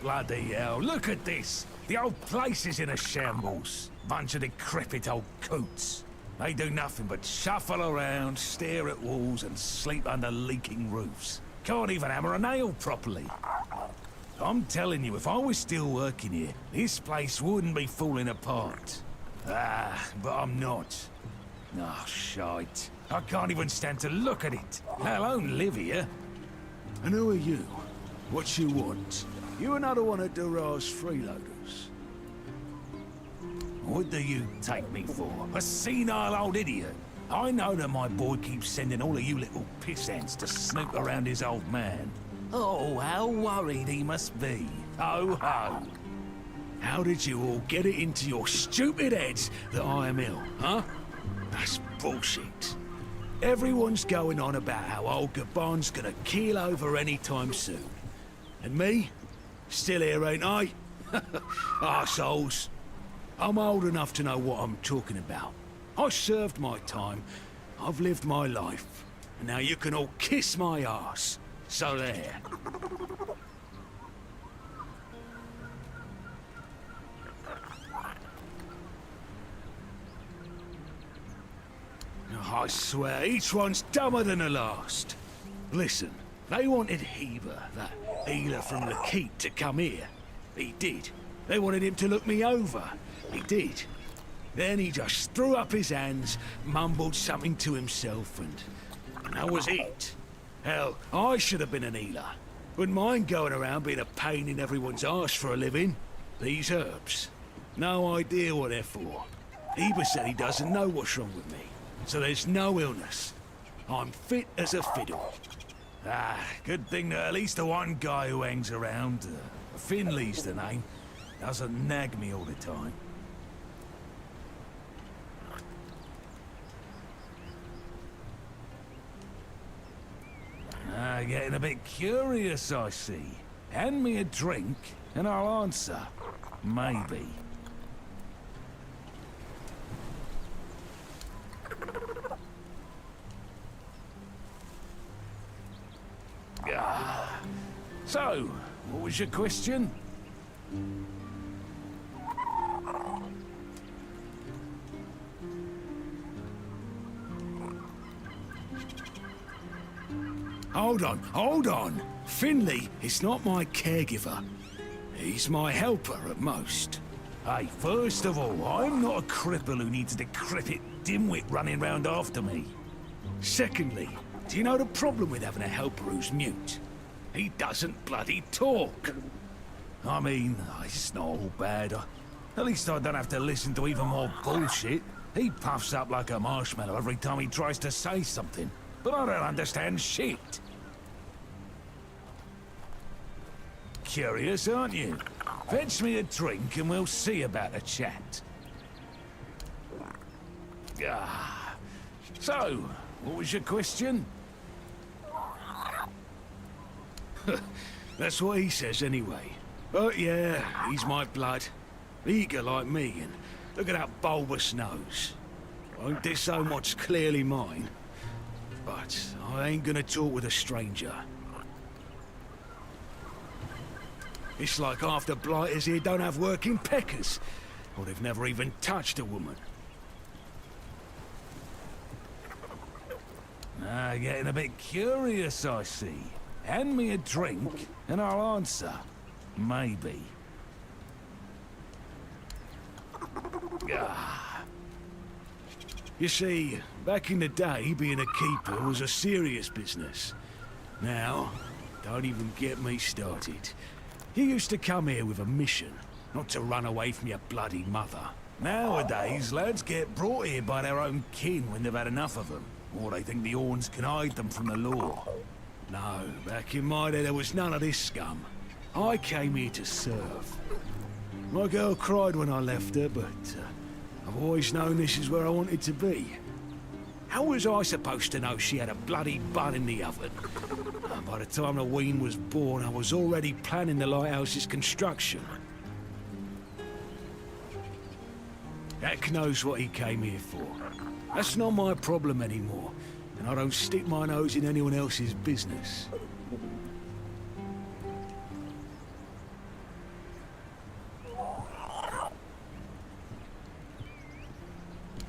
Bloody hell, look at this! The old place is in a shambles. Bunch of decrepit old coots. They do nothing but shuffle around, stare at walls, and sleep under leaking roofs. Can't even hammer a nail properly. I'm telling you, if I was still working here, this place wouldn't be falling apart. Ah, but I'm not. Oh, shite. I can't even stand to look at it, let alone live here. And who are you? What you want? You another one of Durar's freeloaders? What do you take me for? A senile old idiot? I know that my boy keeps sending all of you little pissants to snoop around his old man. Oh, how worried he must be. Ho ho. How did you all get it into your stupid heads that I am ill, huh? That's bullshit. Everyone's going on about how old Gabon's gonna keel over anytime soon. And me? Still here, ain't I? Arseholes. I'm old enough to know what I'm talking about. I served my time. I've lived my life. And now you can all kiss my arse. So there. I swear, each one's dumber than the last. Listen, they wanted Heber, that healer from the Keep, to come here. He did. They wanted him to look me over. He did. Then he just threw up his hands, mumbled something to himself, and that was it. Hell, I should have been an healer. Wouldn't mind going around being a pain in everyone's arse for a living. These herbs. No idea what they're for. Heber said he doesn't know what's wrong with me. So there's no illness. I'm fit as a fiddle. Ah, good thing that at least the one guy who hangs around, Finley's the name, doesn't nag me all the time. Ah, getting a bit curious, I see. Hand me a drink, and I'll answer. Maybe. So, what was your question? Hold on. Finley is not my caregiver. He's my helper at most. Hey, first of all, I'm not a cripple who needs a decrepit dimwit running round after me. Secondly, do you know the problem with having a helper who's mute? He doesn't bloody talk. I mean, it's not all bad. At least I don't have to listen to even more bullshit. He puffs up like a marshmallow every time he tries to say something. But I don't understand shit. Curious, aren't you? Fetch me a drink and we'll see about a chat. So, what was your question? That's what he says anyway. But yeah, he's my blood. Eager like me, and look at that bulbous nose. Won't this so much clearly mine? But I ain't gonna talk with a stranger. It's like half the blighters here don't have working peckers, or they've never even touched a woman. Ah, getting a bit curious, I see. Hand me a drink, and I'll answer. Maybe. You see, back in the day, being a keeper was a serious business. Now, don't even get me started. You used to come here with a mission, not to run away from your bloody mother. Nowadays, lads get brought here by their own kin when they've had enough of them, or they think the Orns can hide them from the law. No, back in my day there was none of this scum. I came here to serve. My girl cried when I left her, but I've always known this is where I wanted to be. How was I supposed to know she had a bloody bun in the oven? By the time the wean was born, I was already planning the lighthouse's construction. Heck knows what he came here for. That's not my problem anymore, and I don't stick my nose in anyone else's business.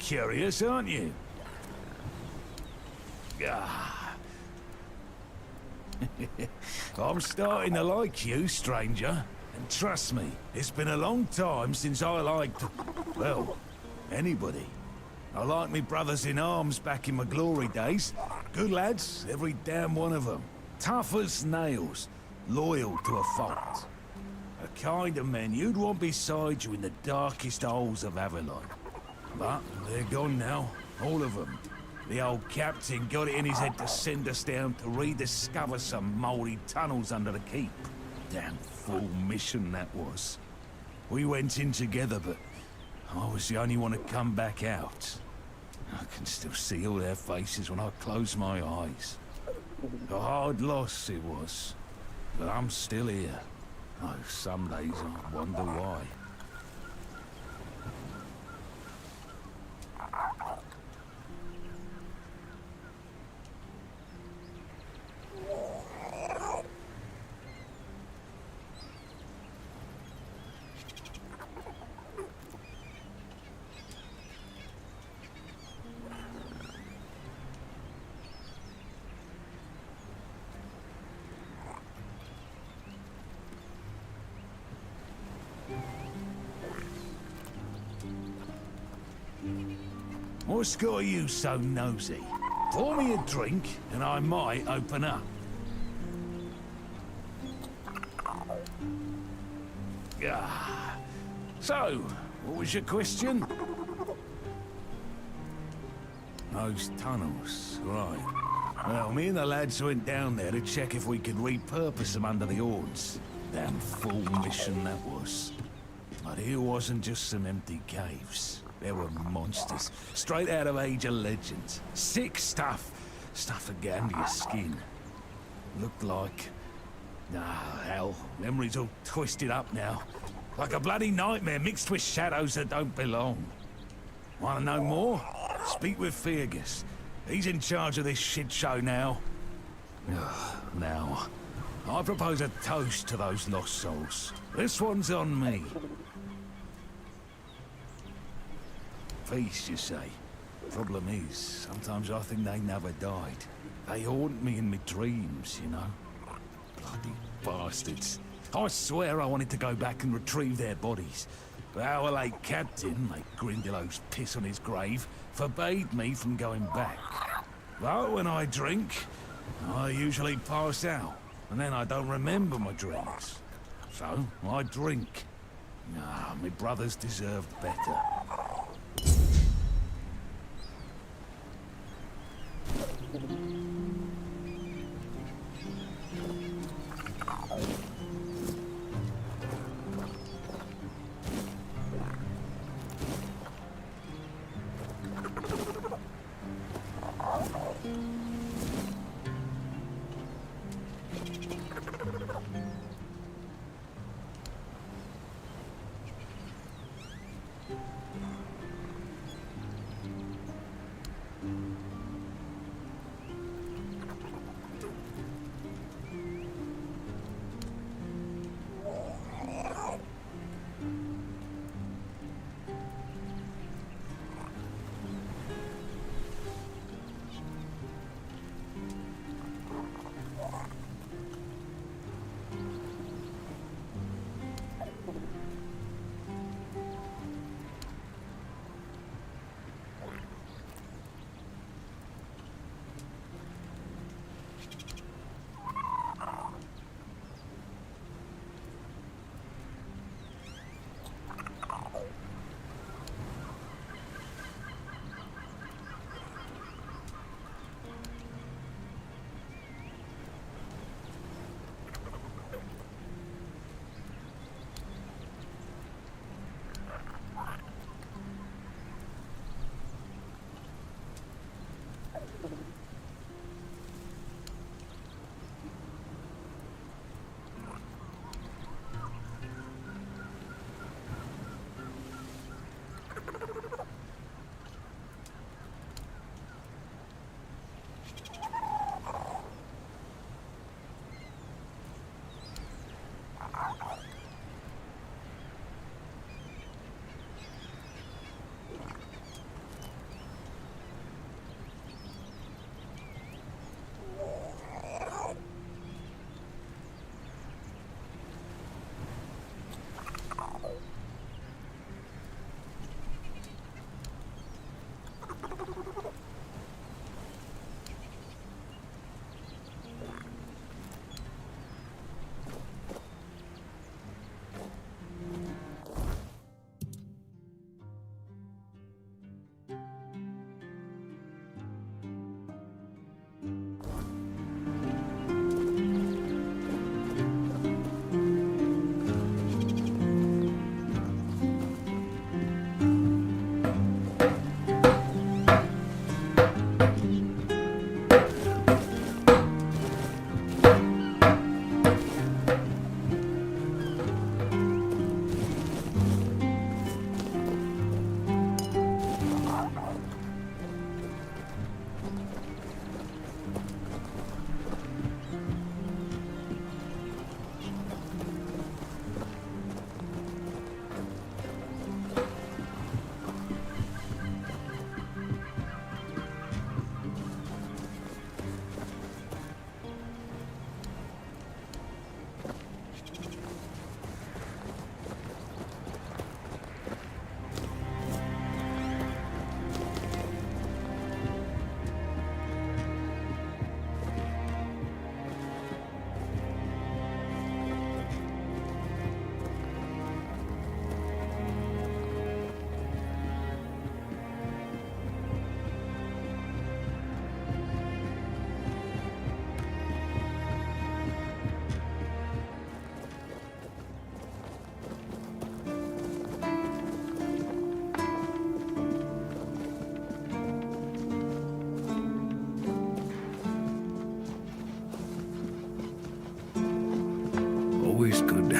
curious, aren't you? Ah. I'm starting to like you, stranger. And trust me, it's been a long time since I liked, well, anybody. I liked me brothers in arms back in my glory days. Good lads, every damn one of them. Tough as nails, loyal to a fault. A kind of men you'd want beside you in the darkest holes of Avalon. But they're gone now, all of them. The old captain got it in his head to send us down to rediscover some mouldy tunnels under the keep. Damn fool mission that was. We went in together, but I was the only one to come back out. I can still see all their faces when I close my eyes. A hard loss it was, but I'm still here. Oh, some days I wonder why. What's got you so nosy? Pour me a drink, and I might open up. Ah. So, what was your question? Those tunnels, right. Well, me and the lads went down there to check if we could repurpose them under the horns. Damn fool mission that was. But here wasn't just some empty caves. There were monsters, straight out of Age of Legends. Sick stuff. Stuff that get under your skin. Looked like... Ah, hell. Memory's all twisted up now. Like a bloody nightmare mixed with shadows that don't belong. Want to know more? Speak with Fergus. He's in charge of this shit show now. Now, I propose a toast to those lost souls. This one's on me. Peace, you say. Problem is, sometimes I think they never died. They haunt me in my dreams, you know. Bloody bastards. I swear I wanted to go back and retrieve their bodies. But our late captain, like Grindelows piss on his grave, forbade me from going back. But when I drink, I usually pass out. And then I don't remember my dreams. So, I drink. Ah, my brothers deserved better.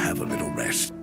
have a little rest.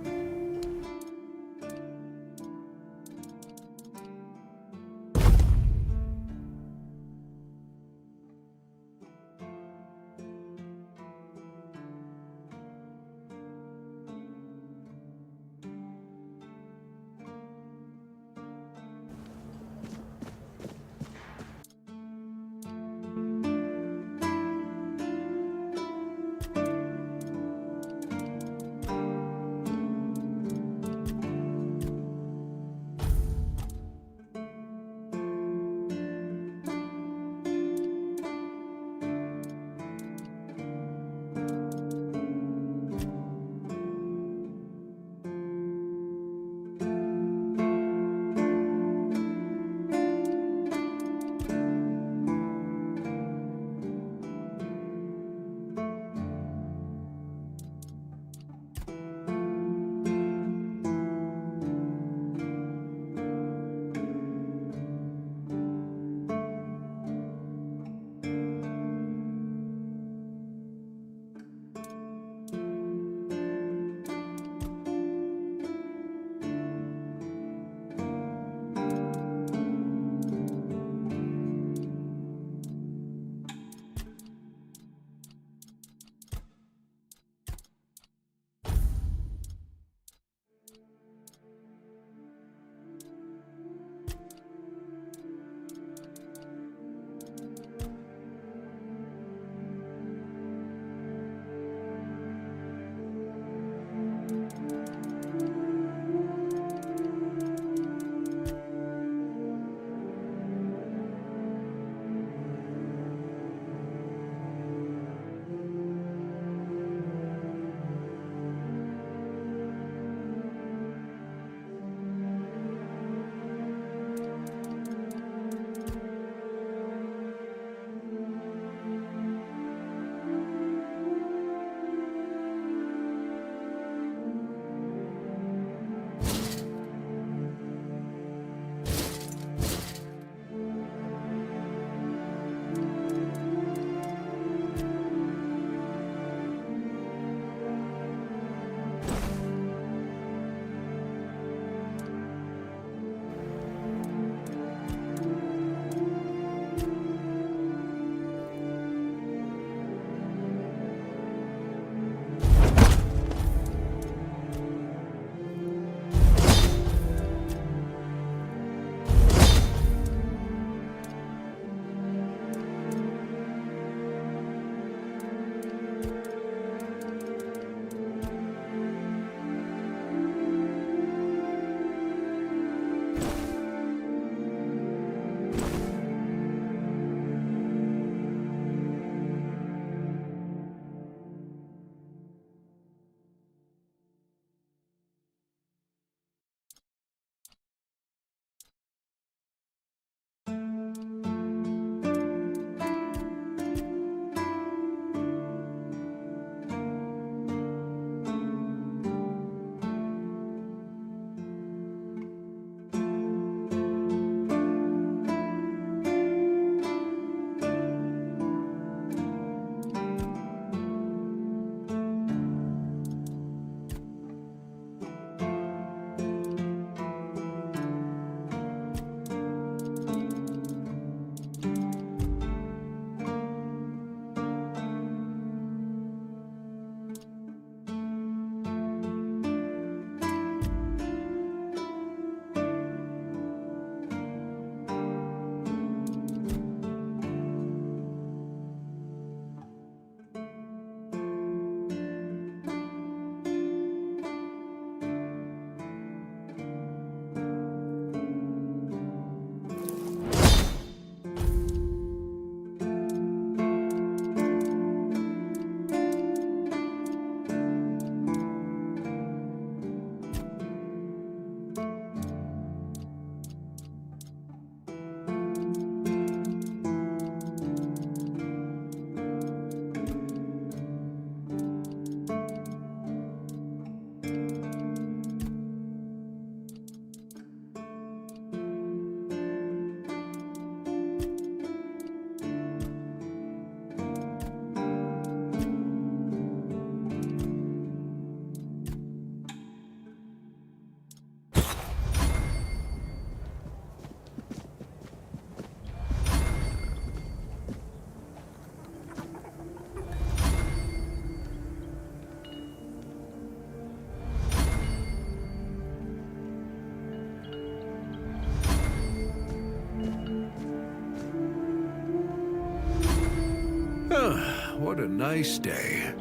what a nice day.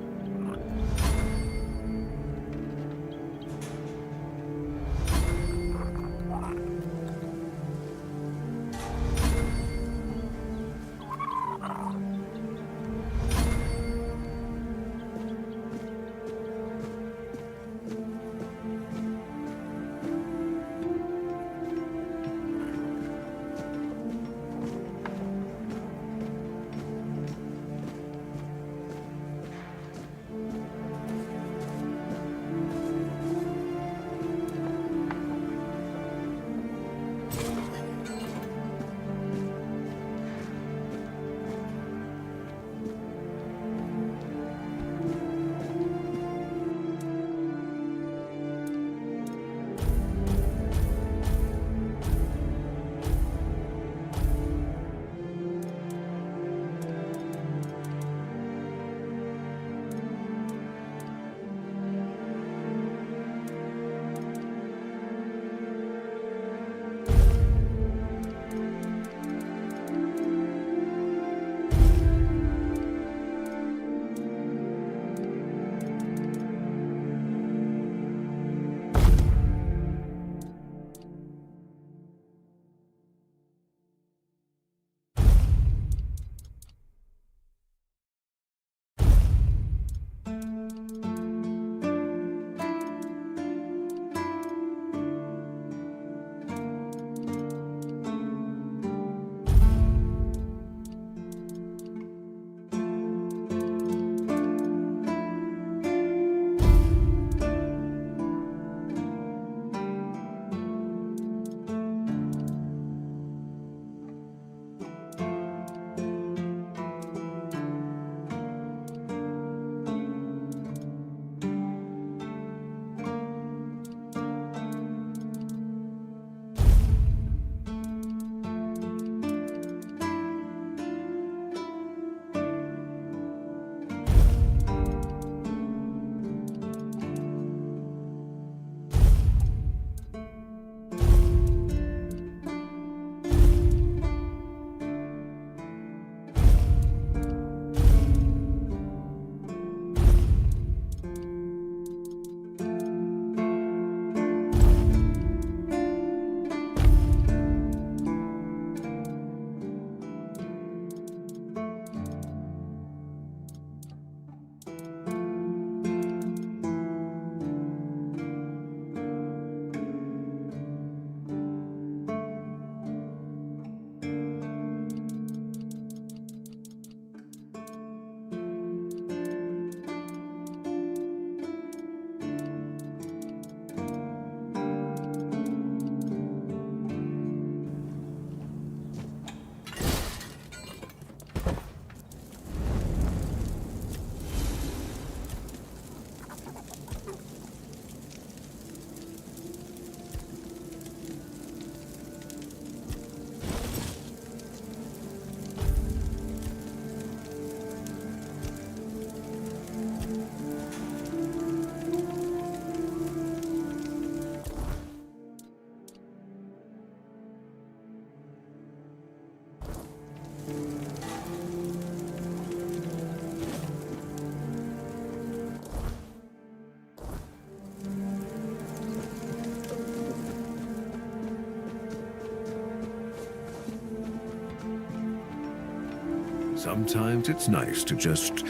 Sometimes it's nice to just...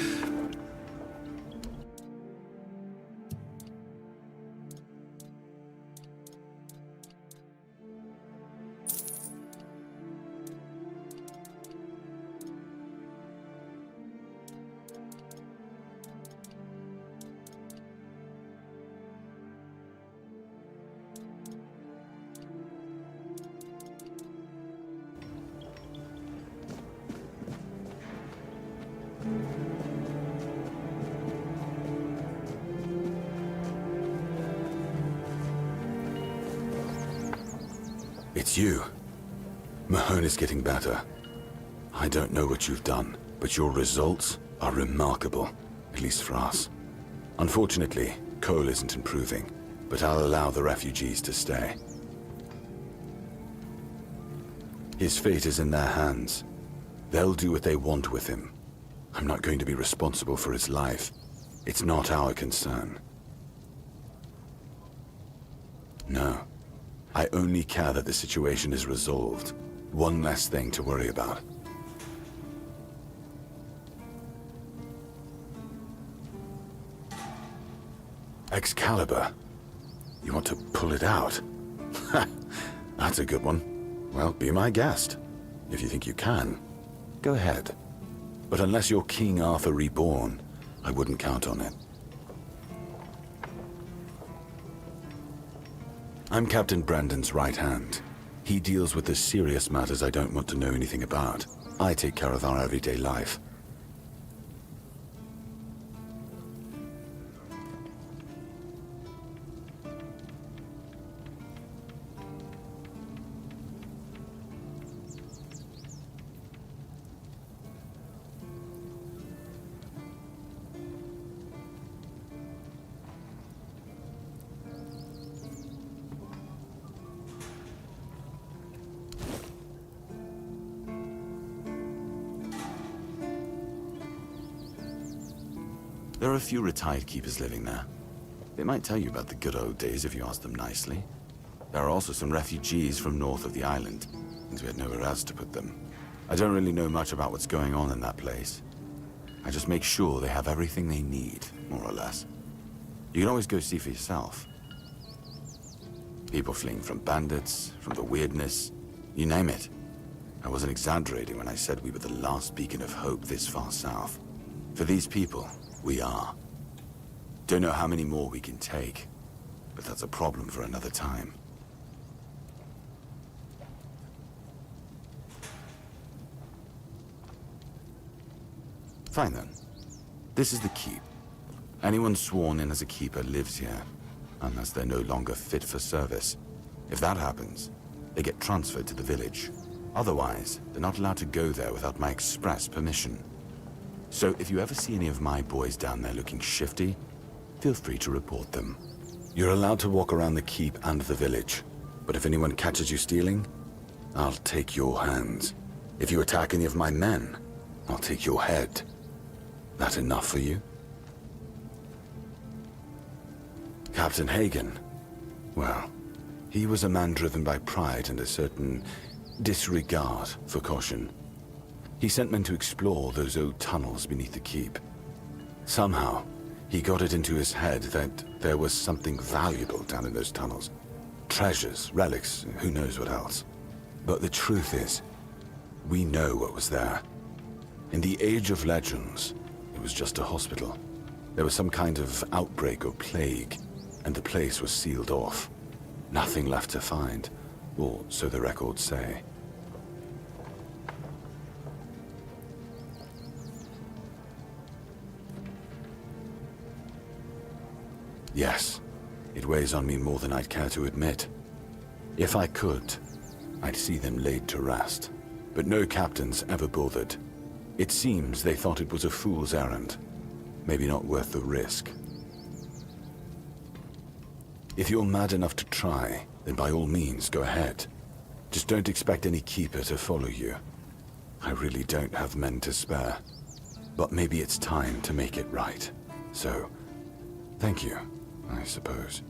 It's you. Mahone is getting better. I don't know what you've done, but your results are remarkable, at least for us. Unfortunately, Cole isn't improving, but I'll allow the refugees to stay. His fate is in their hands. They'll do what they want with him. I'm not going to be responsible for his life. It's not our concern. No. I only care that the situation is resolved. One less thing to worry about. Excalibur. You want to pull it out? That's a good one. Well, be my guest. If you think you can, go ahead. But unless you're King Arthur reborn, I wouldn't count on it. I'm Captain Brandon's right hand. He deals with the serious matters I don't want to know anything about. I take care of our everyday life. There are a few retired keepers living there. They might tell you about the good old days if you ask them nicely. There are also some refugees from north of the island, since we had nowhere else to put them. I don't really know much about what's going on in that place. I just make sure they have everything they need, more or less. You can always go see for yourself. People fleeing from bandits, from the weirdness, you name it. I wasn't exaggerating when I said we were the last beacon of hope this far south. For these people, we are. Don't know how many more we can take, but that's a problem for another time. Fine then. This is the keep. Anyone sworn in as a keeper lives here, unless they're no longer fit for service. If that happens, they get transferred to the village. Otherwise, they're not allowed to go there without my express permission. So if you ever see any of my boys down there looking shifty, feel free to report them. You're allowed to walk around the keep and the village, but if anyone catches you stealing, I'll take your hands. If you attack any of my men, I'll take your head. That enough for you? Captain Hagen. Well, he was a man driven by pride and a certain disregard for caution. He sent men to explore those old tunnels beneath the keep. Somehow, he got it into his head that there was something valuable down in those tunnels. Treasures, relics, who knows what else. But the truth is, we know what was there. In the Age of Legends, it was just a hospital. There was some kind of outbreak or plague, and the place was sealed off. Nothing left to find, or so the records say. Yes, it weighs on me more than I'd care to admit. If I could, I'd see them laid to rest. But no captains ever bothered. It seems they thought it was a fool's errand. Maybe not worth the risk. If you're mad enough to try, then by all means go ahead. Just don't expect any keeper to follow you. I really don't have men to spare. But maybe it's time to make it right. So, thank you, I suppose.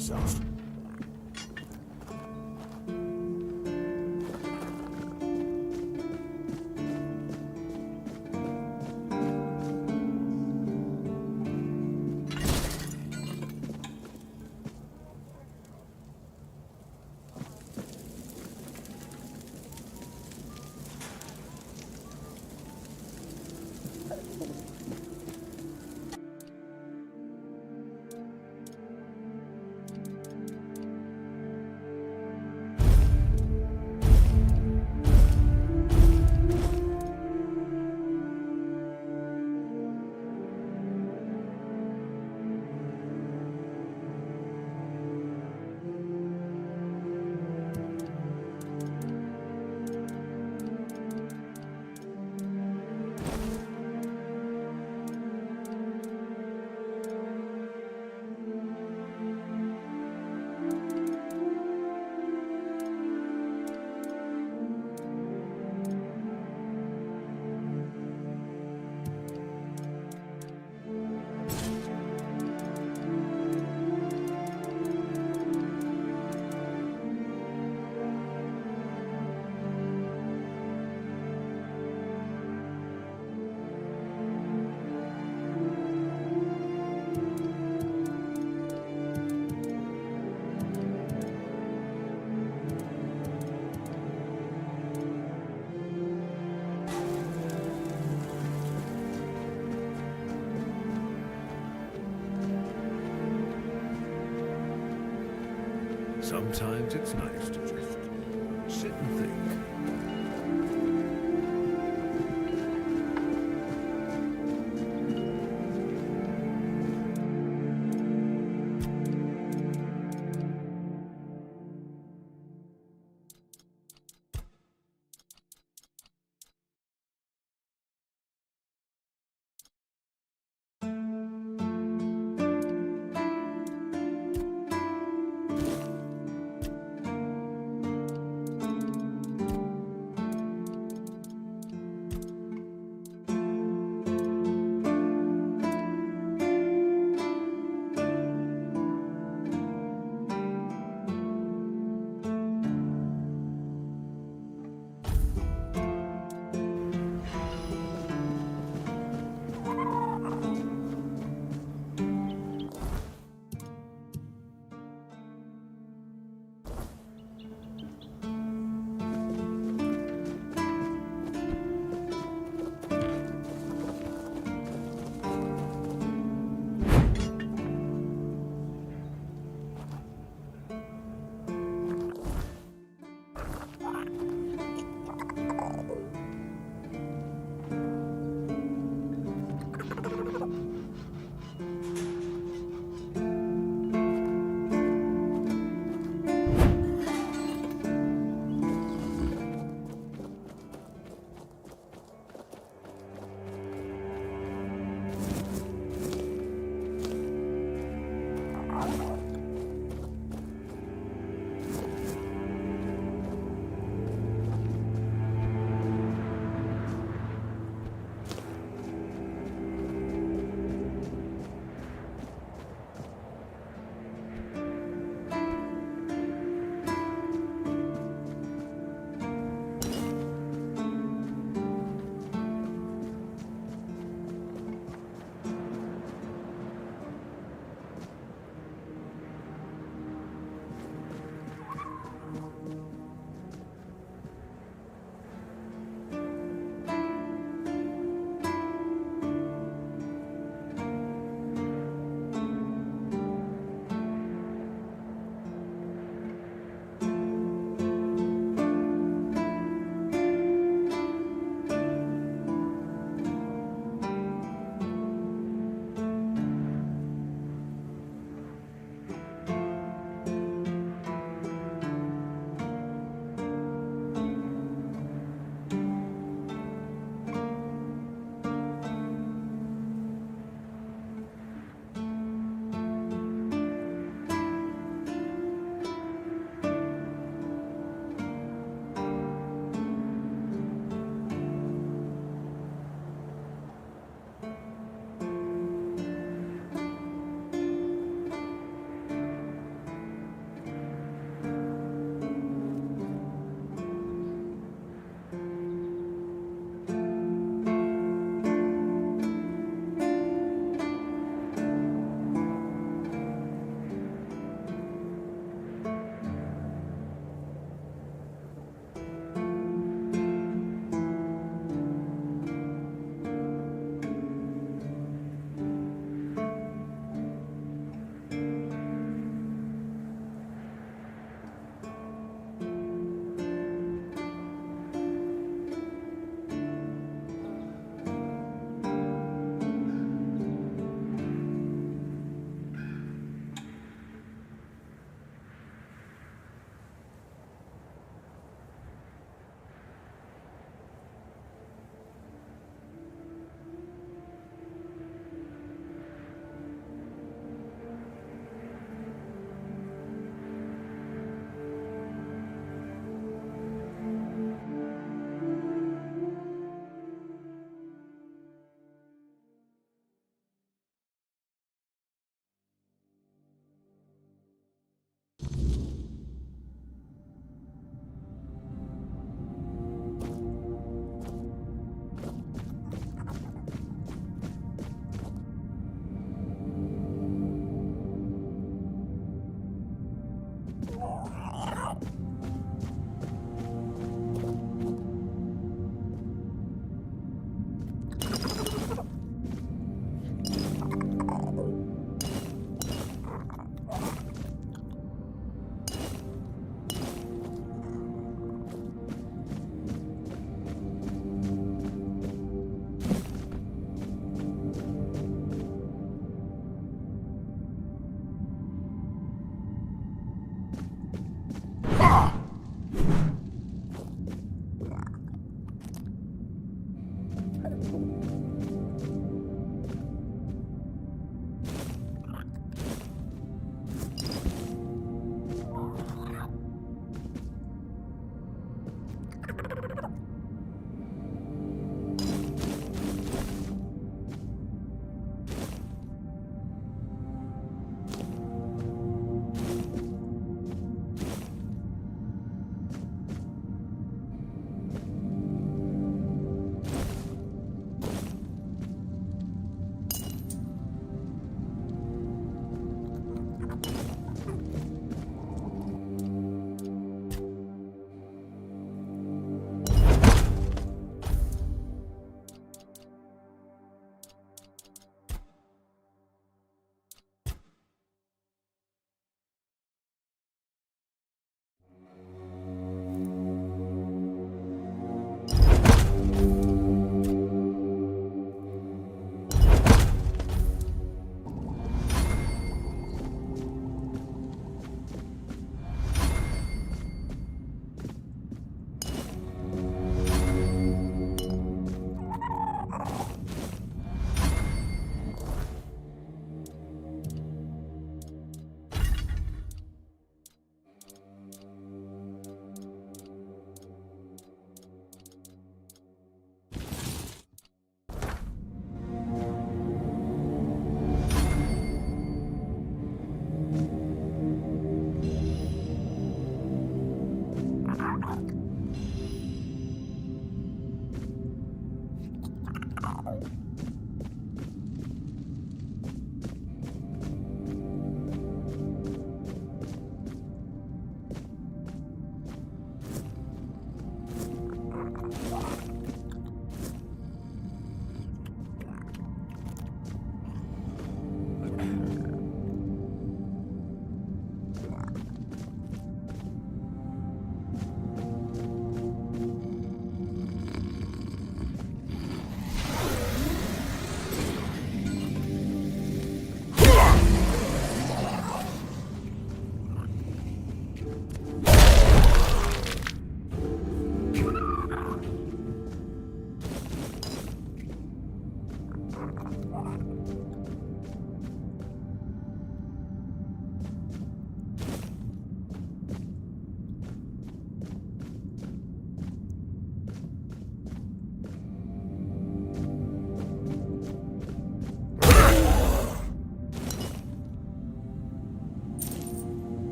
yourself. Sometimes it's nice to just sit and think.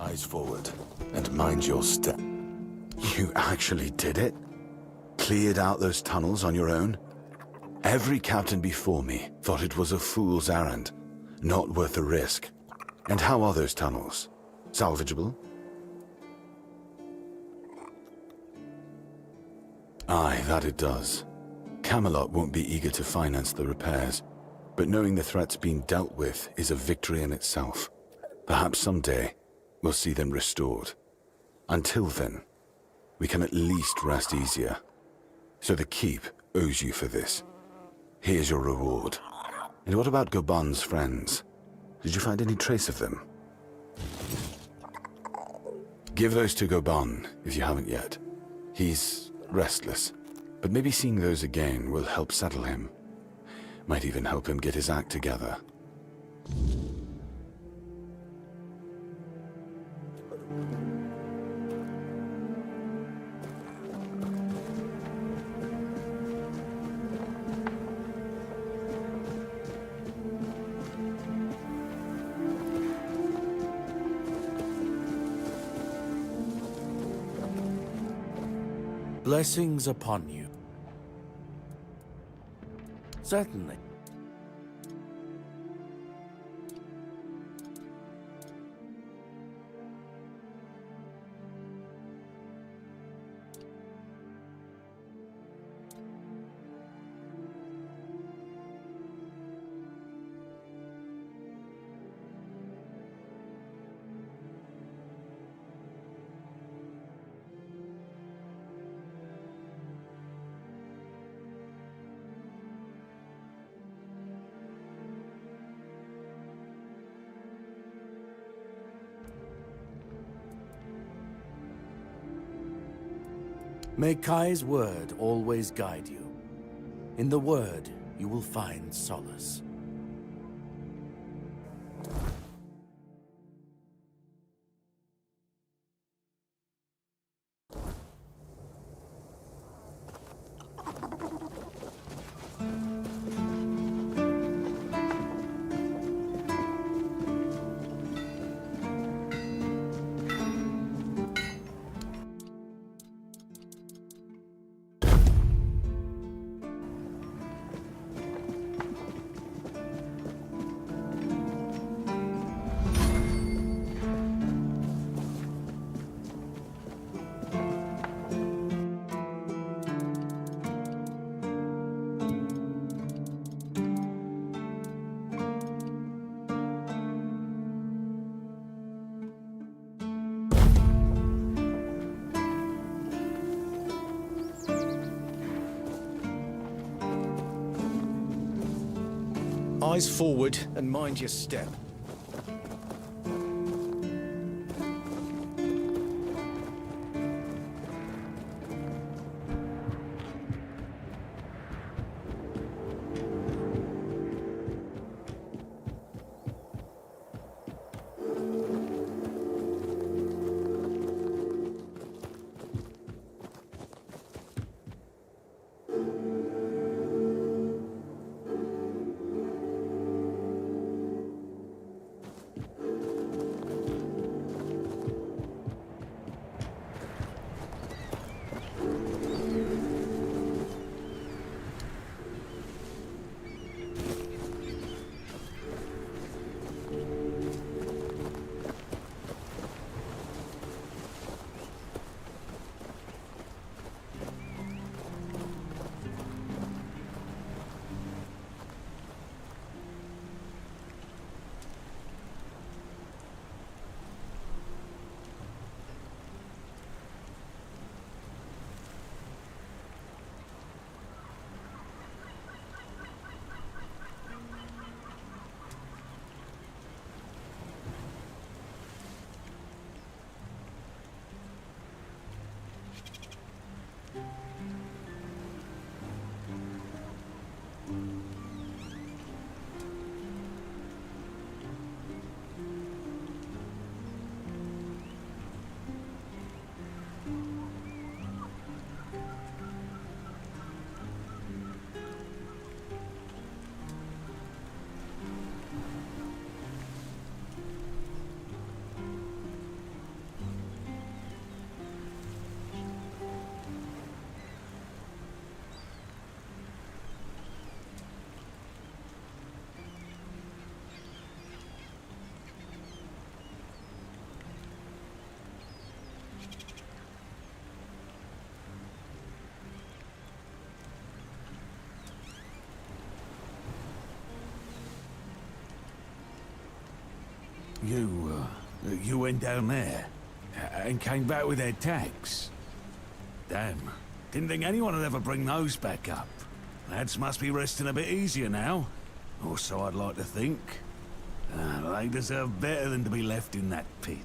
Eyes forward, and mind your step. You actually did it? Cleared out those tunnels on your own? Every captain before me thought it was a fool's errand, not worth the risk. And how are those tunnels? Salvageable? Aye, that it does. Camelot won't be eager to finance the repairs, but knowing the threat's been dealt with is a victory in itself. Perhaps someday we'll see them restored. Until then, we can at least rest easier. So the Keep owes you for this. Here's your reward. And what about Goban's friends? Did you find any trace of them? Give those to Goban, if you haven't yet. He's restless, but maybe seeing those again will help settle him. Might even help him get his act together. Blessings upon you. Certainly. May Kai's word always guide you. In the word, you will find solace. Eyes forward and mind your step. You went down there and came back with their tags. Damn. Didn't think anyone would ever bring those back up. Lads must be resting a bit easier now. Or so I'd like to think. They deserve better than to be left in that pit.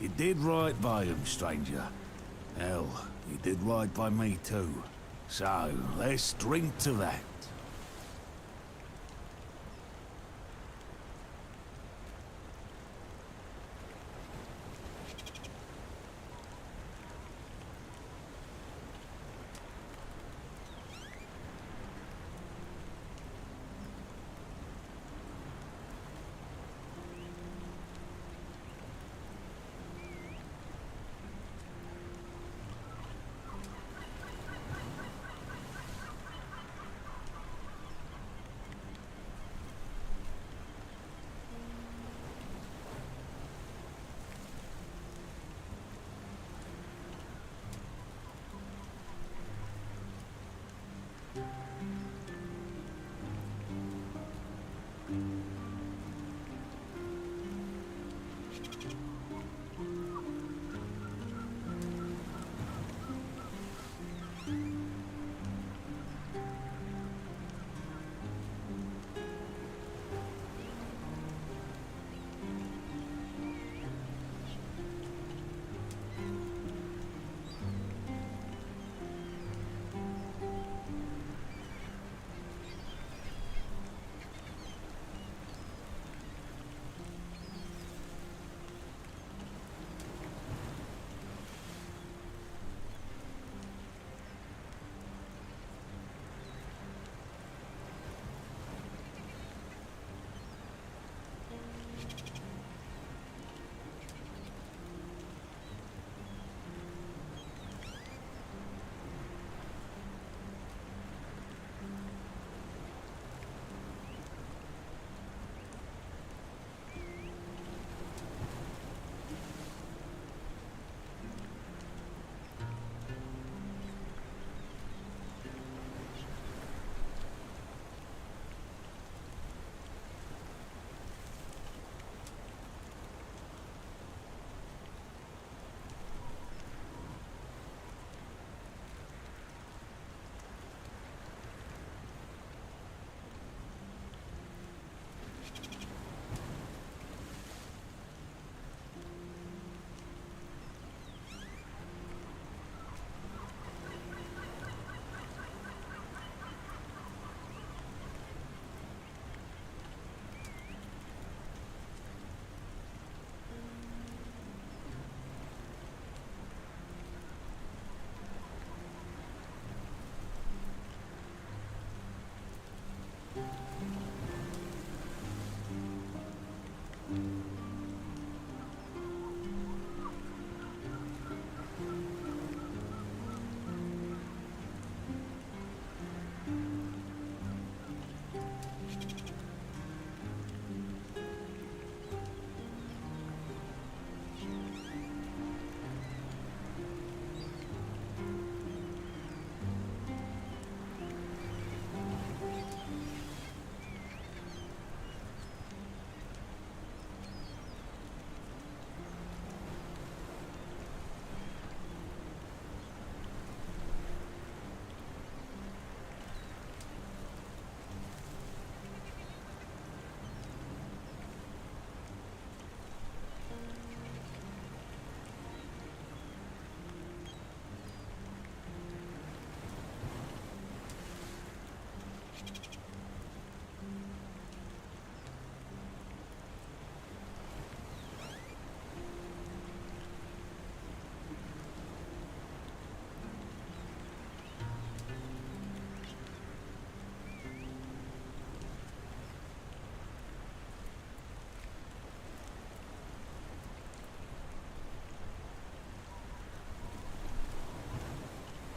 You did right by them, stranger. Hell, you did right by me too. So, let's drink to that.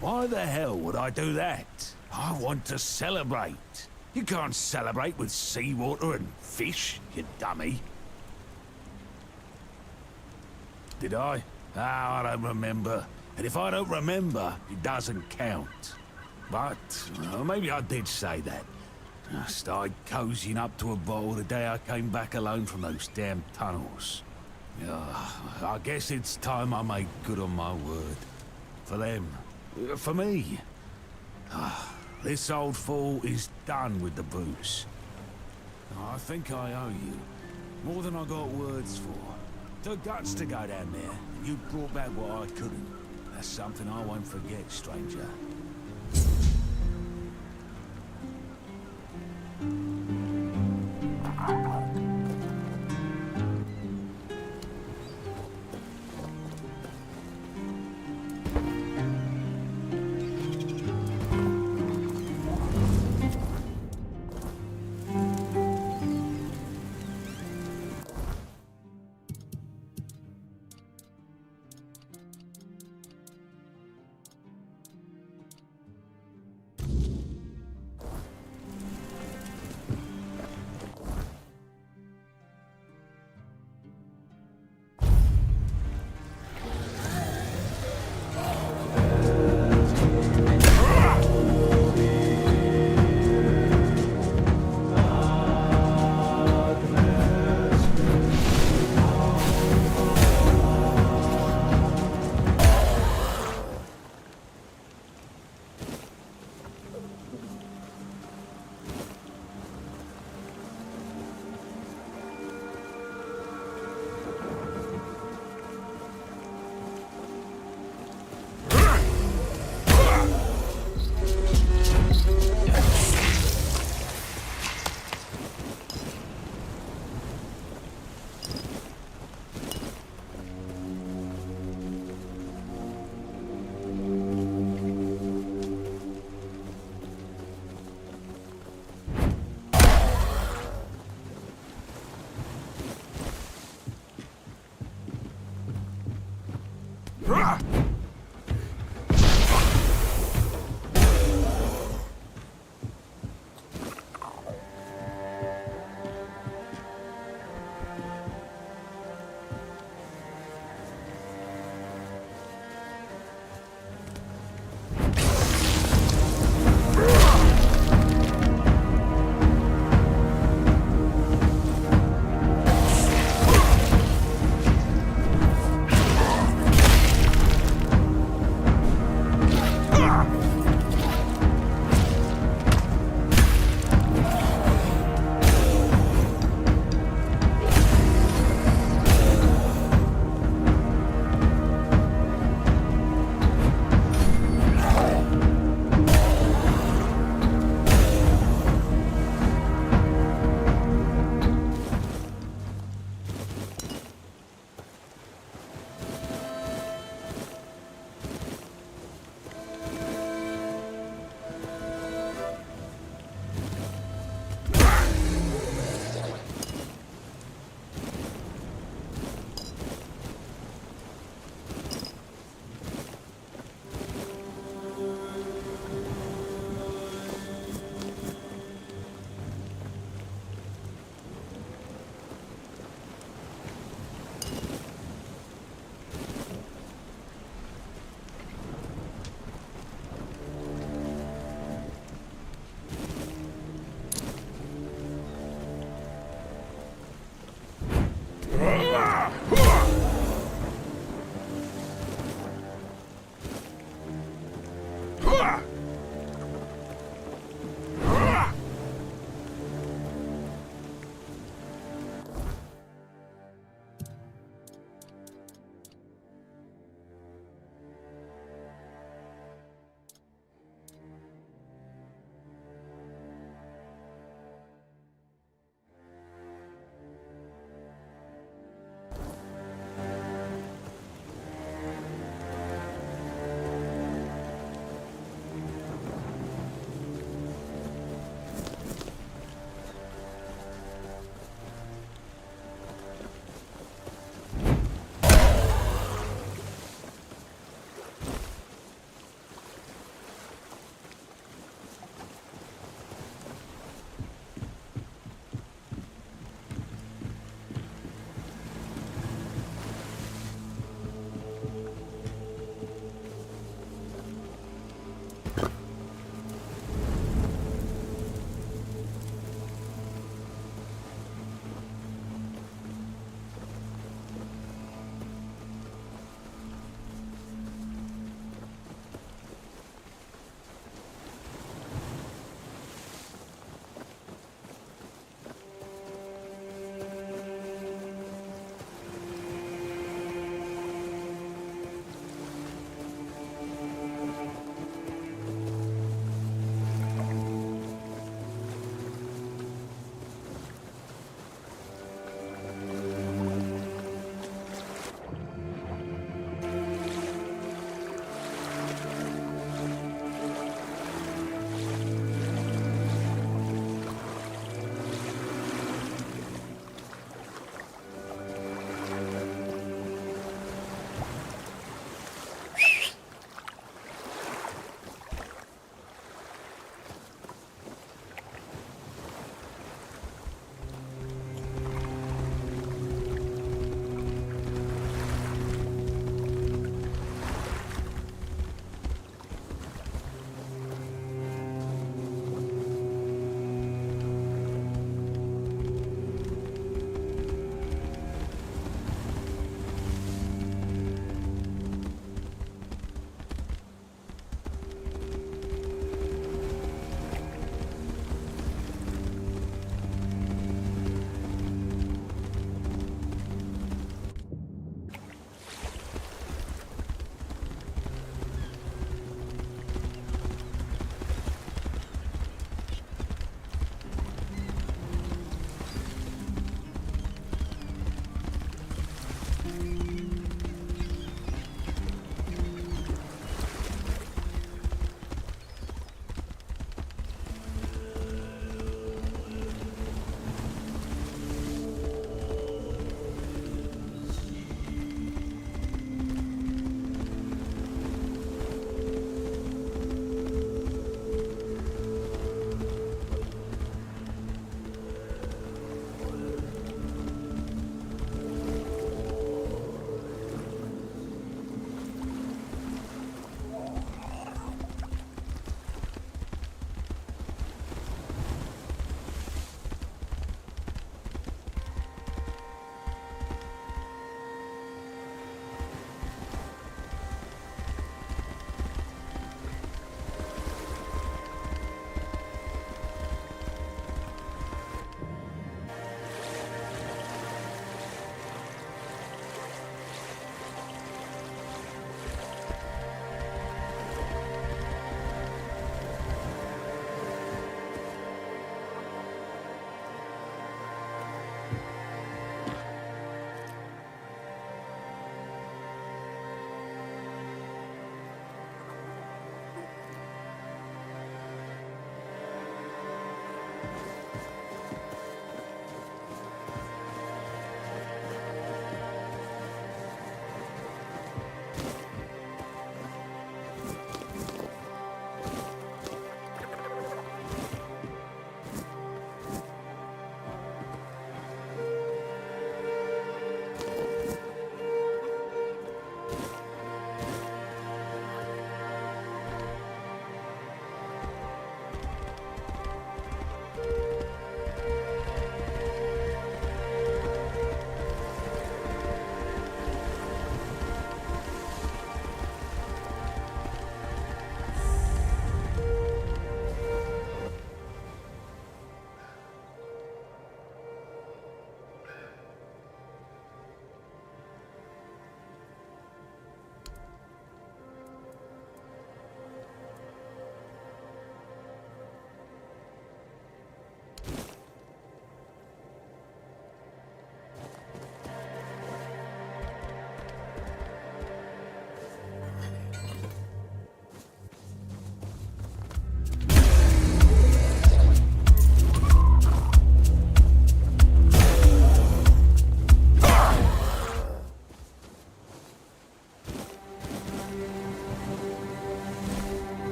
Why the hell would I do that? I want to celebrate. You can't celebrate with seawater and fish, you dummy. Did I? I don't remember. And if I don't remember, it doesn't count. But maybe I did say that. I started cozying up to a bottle the day I came back alone from those damn tunnels. I guess it's time I made good on my word. For them. For me. This old fool is done with the booze. I think I owe you. More than I got words for. The guts to go down there. You brought back what I couldn't. That's something I won't forget, stranger.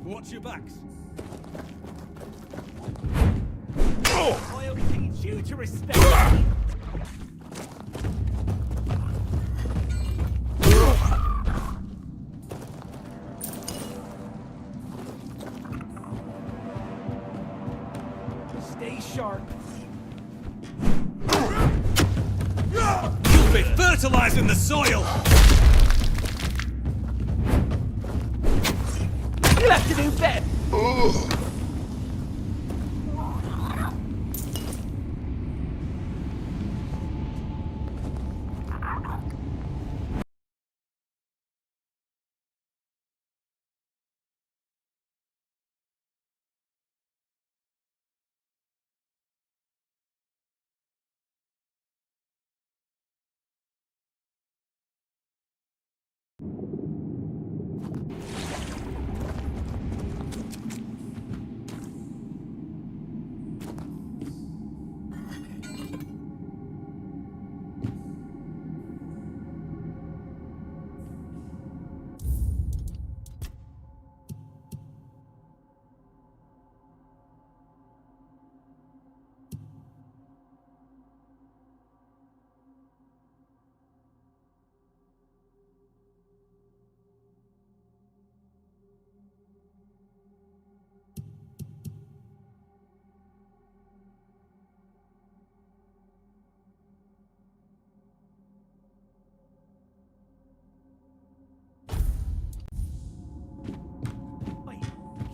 Watch your backs. I'll teach you to respect me. Stay sharp. You'll be fertilizing the soil! You'll have to do better.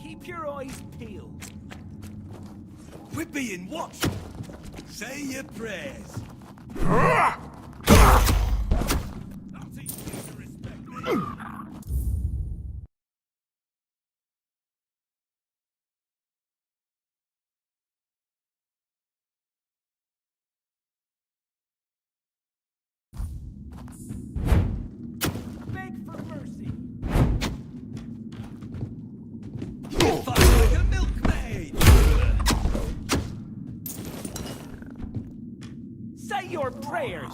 Keep your eyes peeled. We're being watched! Say your prayers. I'll teach you to respect me. Beg for mercy. Fight like a milkmaid! Say your prayers.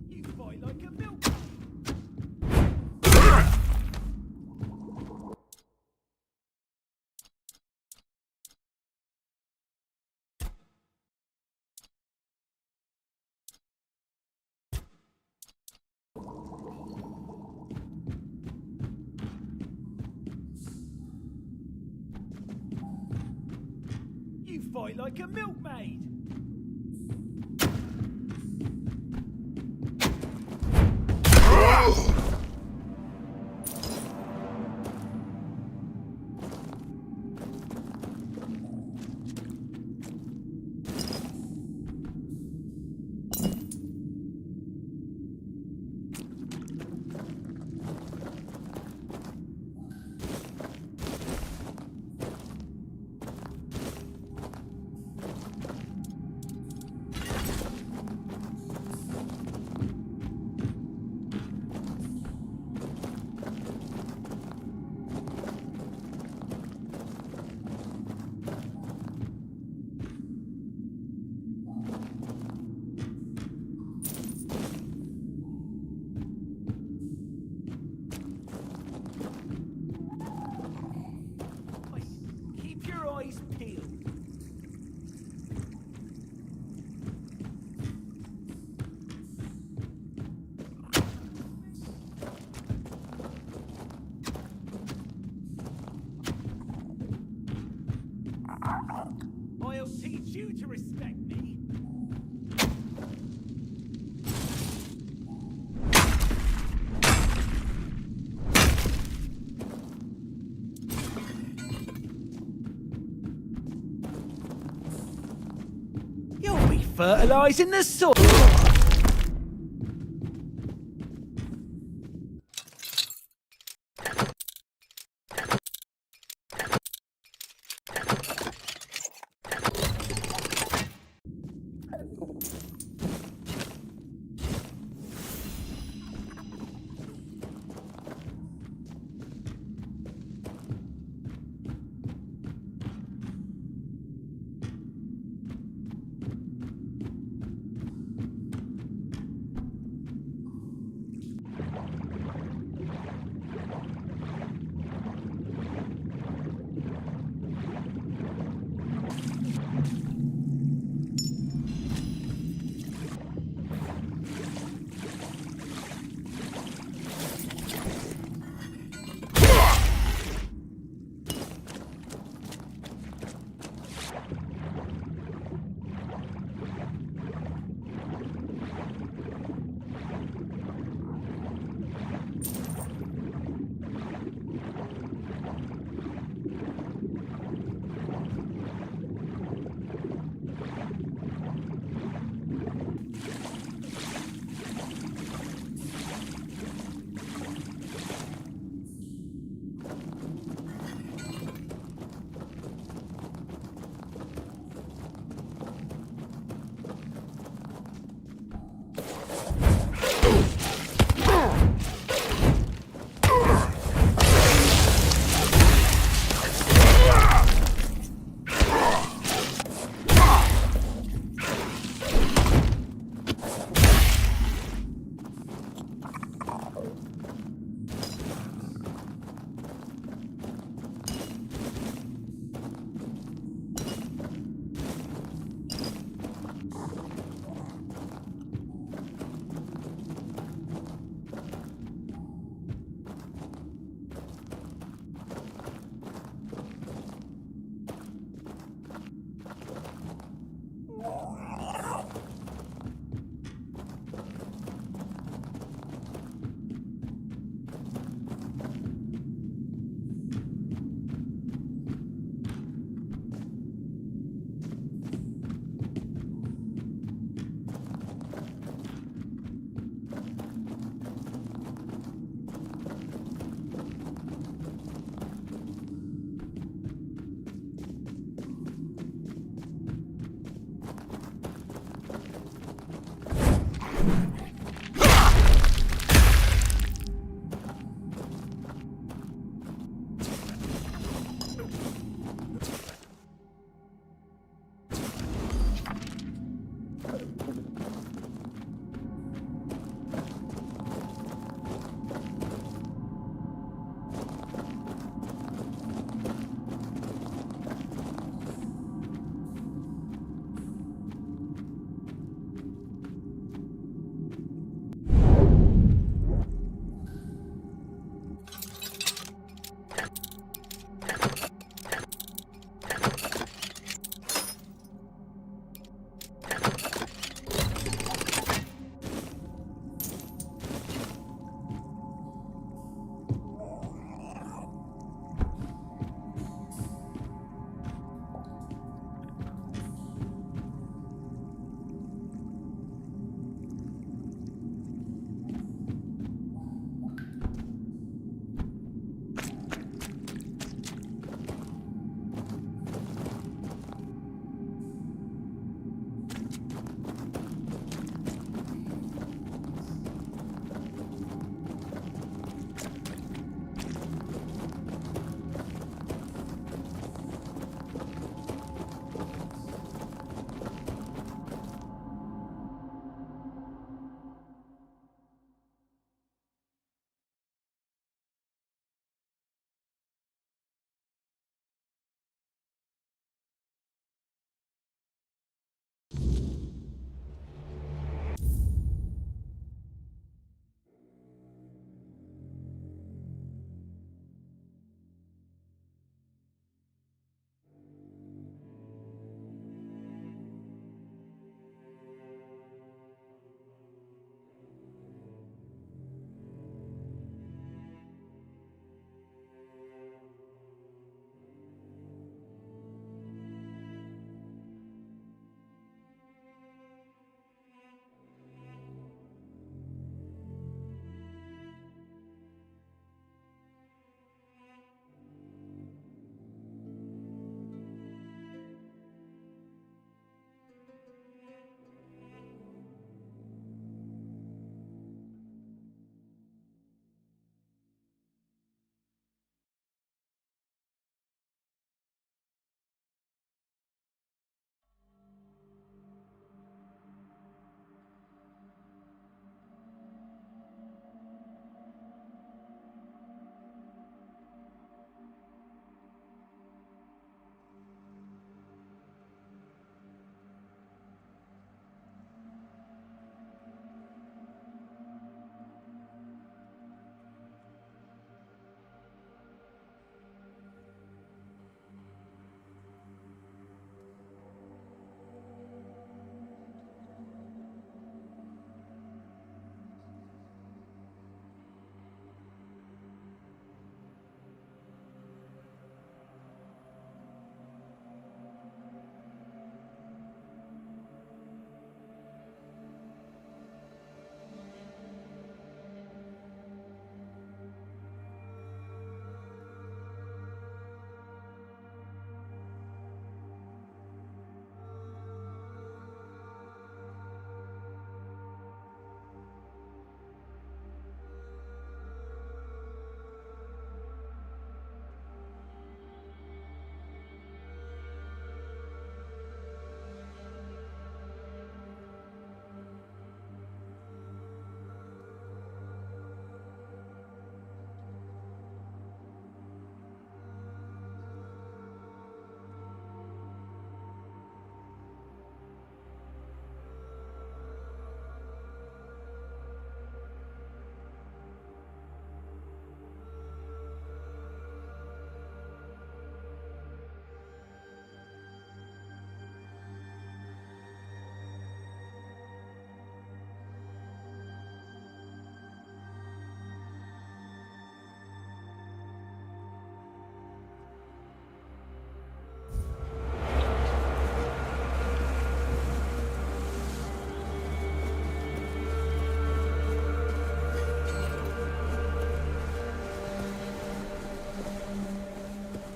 You fight like a milkmaid. You fight like a milkmaid. Keep your eyes peeled. I'll teach you to respect me. You'll be fertilizing the soil.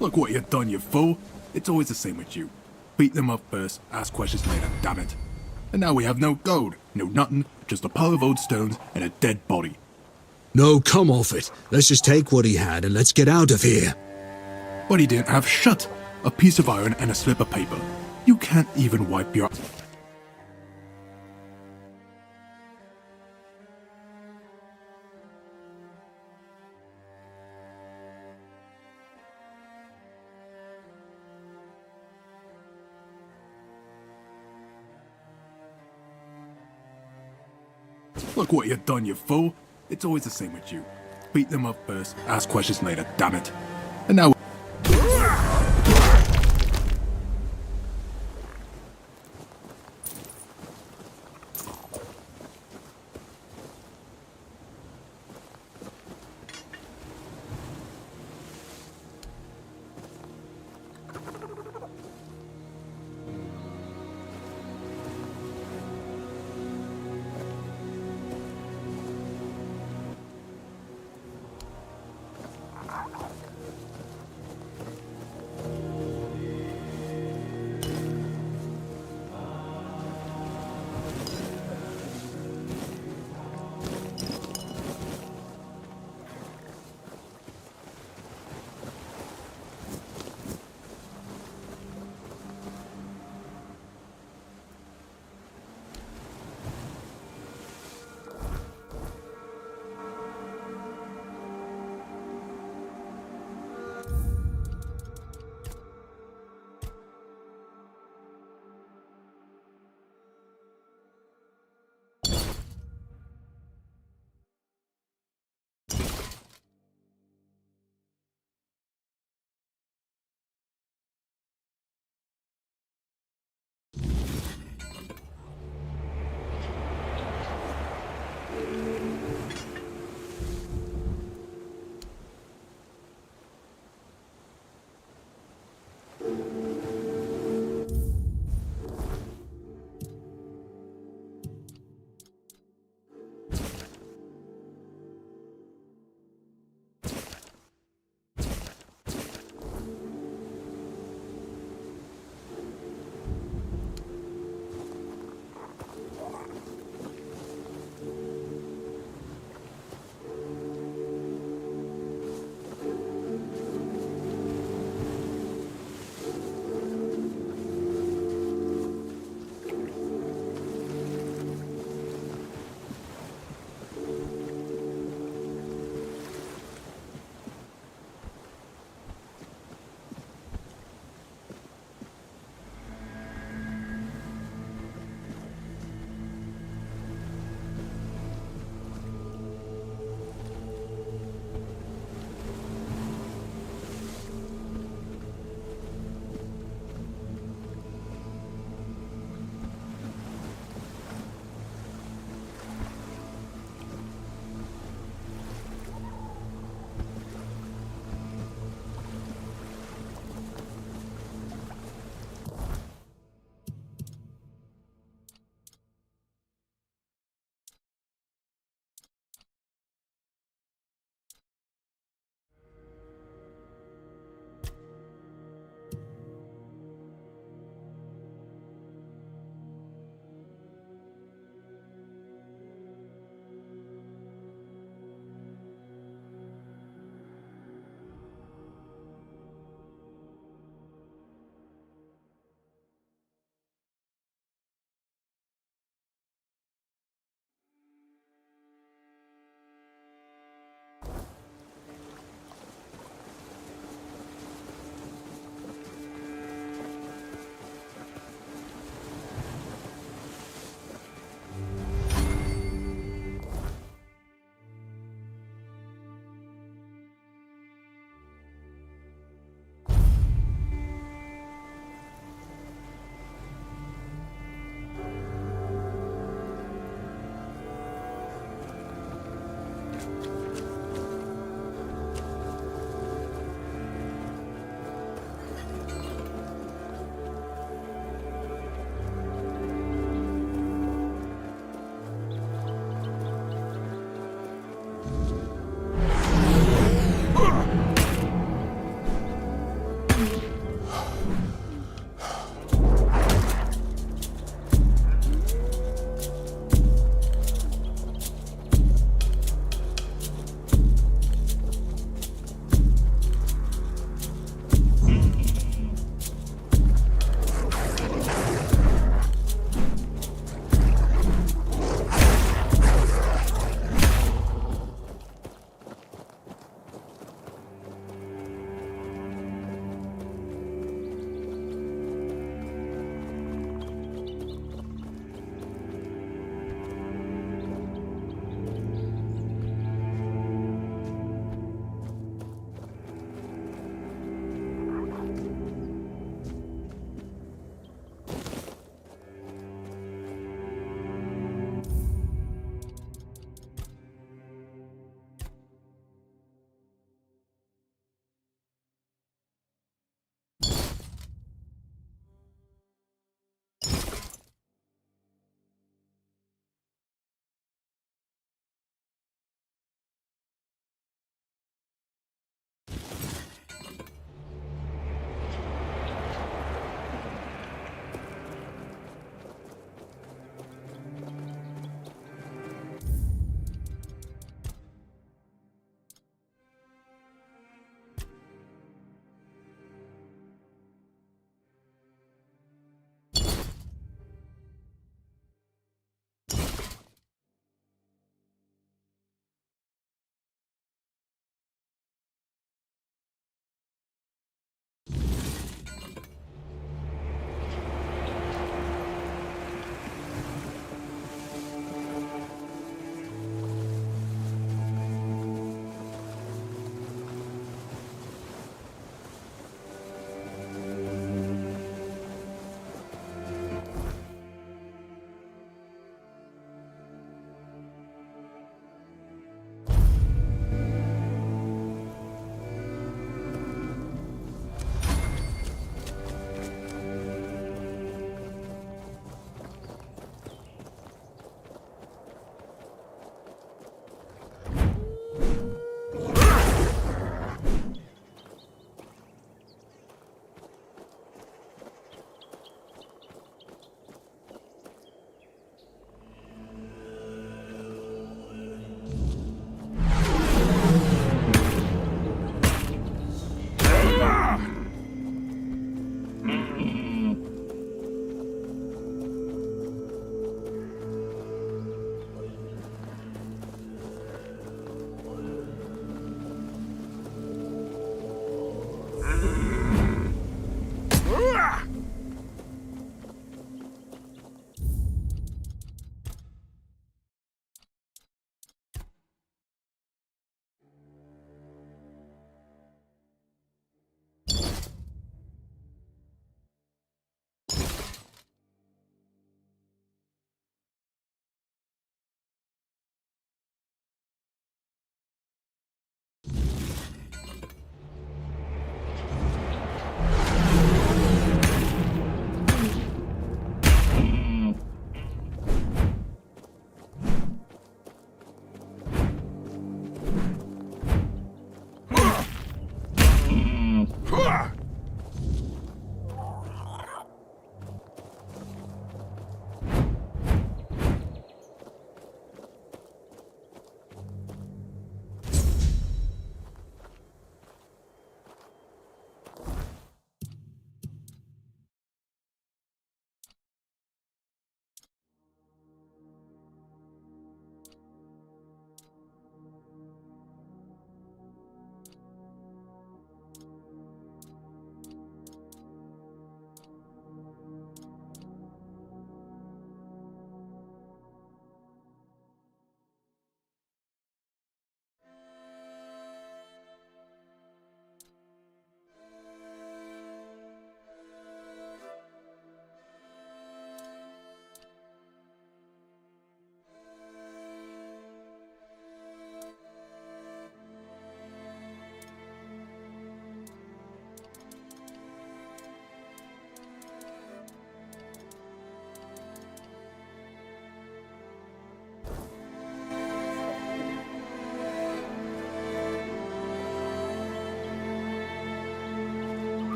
Look what you've done, you fool. It's always the same with you. Beat them up first, ask questions later, damn it. And now we have no gold, no nothing, just a pile of old stones and a dead body. No, come off it. Let's just take what he had and let's get out of here. But he didn't have shut. A piece of iron and a slip of paper. You can't even wipe your... Look what you've done, you fool. It's always the same with you. Beat them up first, ask questions later, damn it. And now...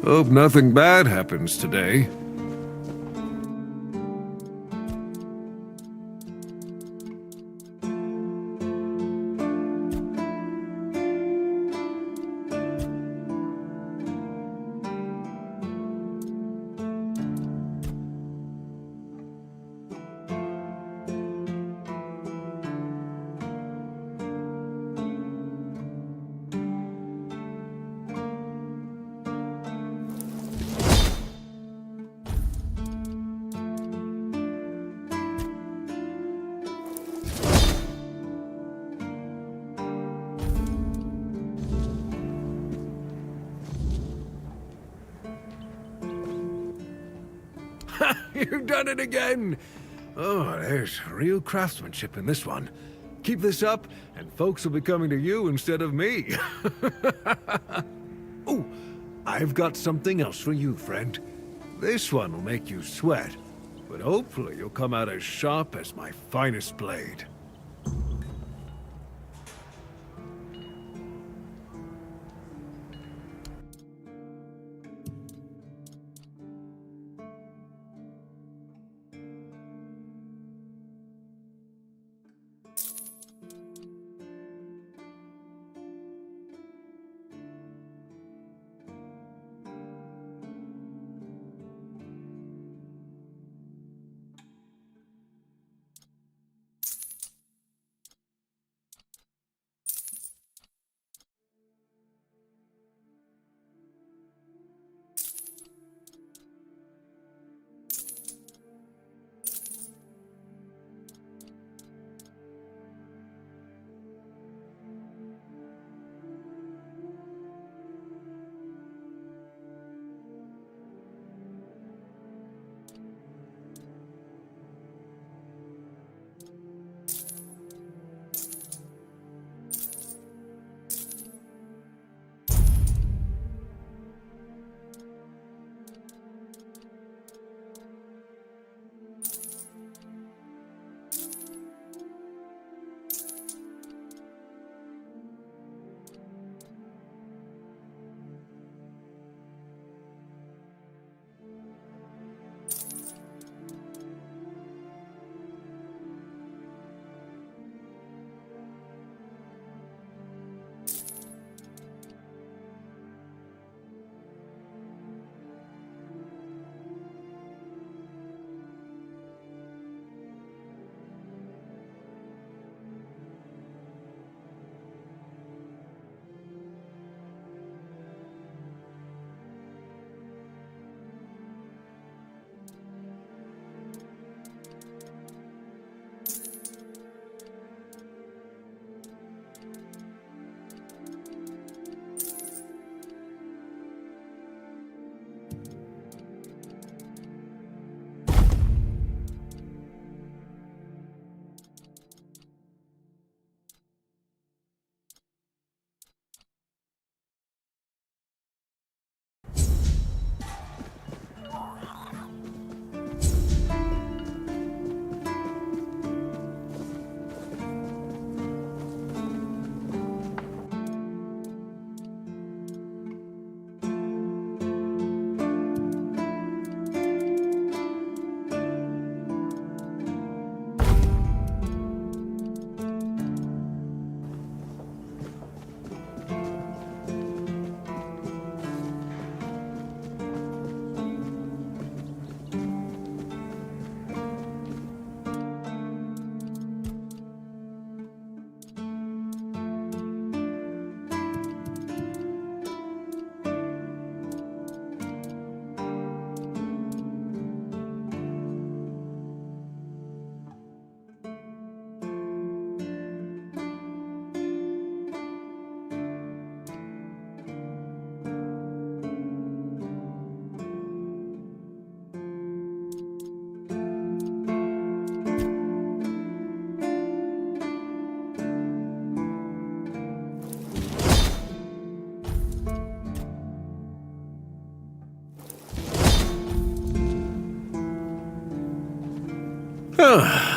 Hope nothing bad happens today. You've done it again! Oh, there's real craftsmanship in this one. Keep this up, and folks will be coming to you instead of me. Oh, I've got something else for you, friend. This one will make you sweat, but hopefully you'll come out as sharp as my finest blade.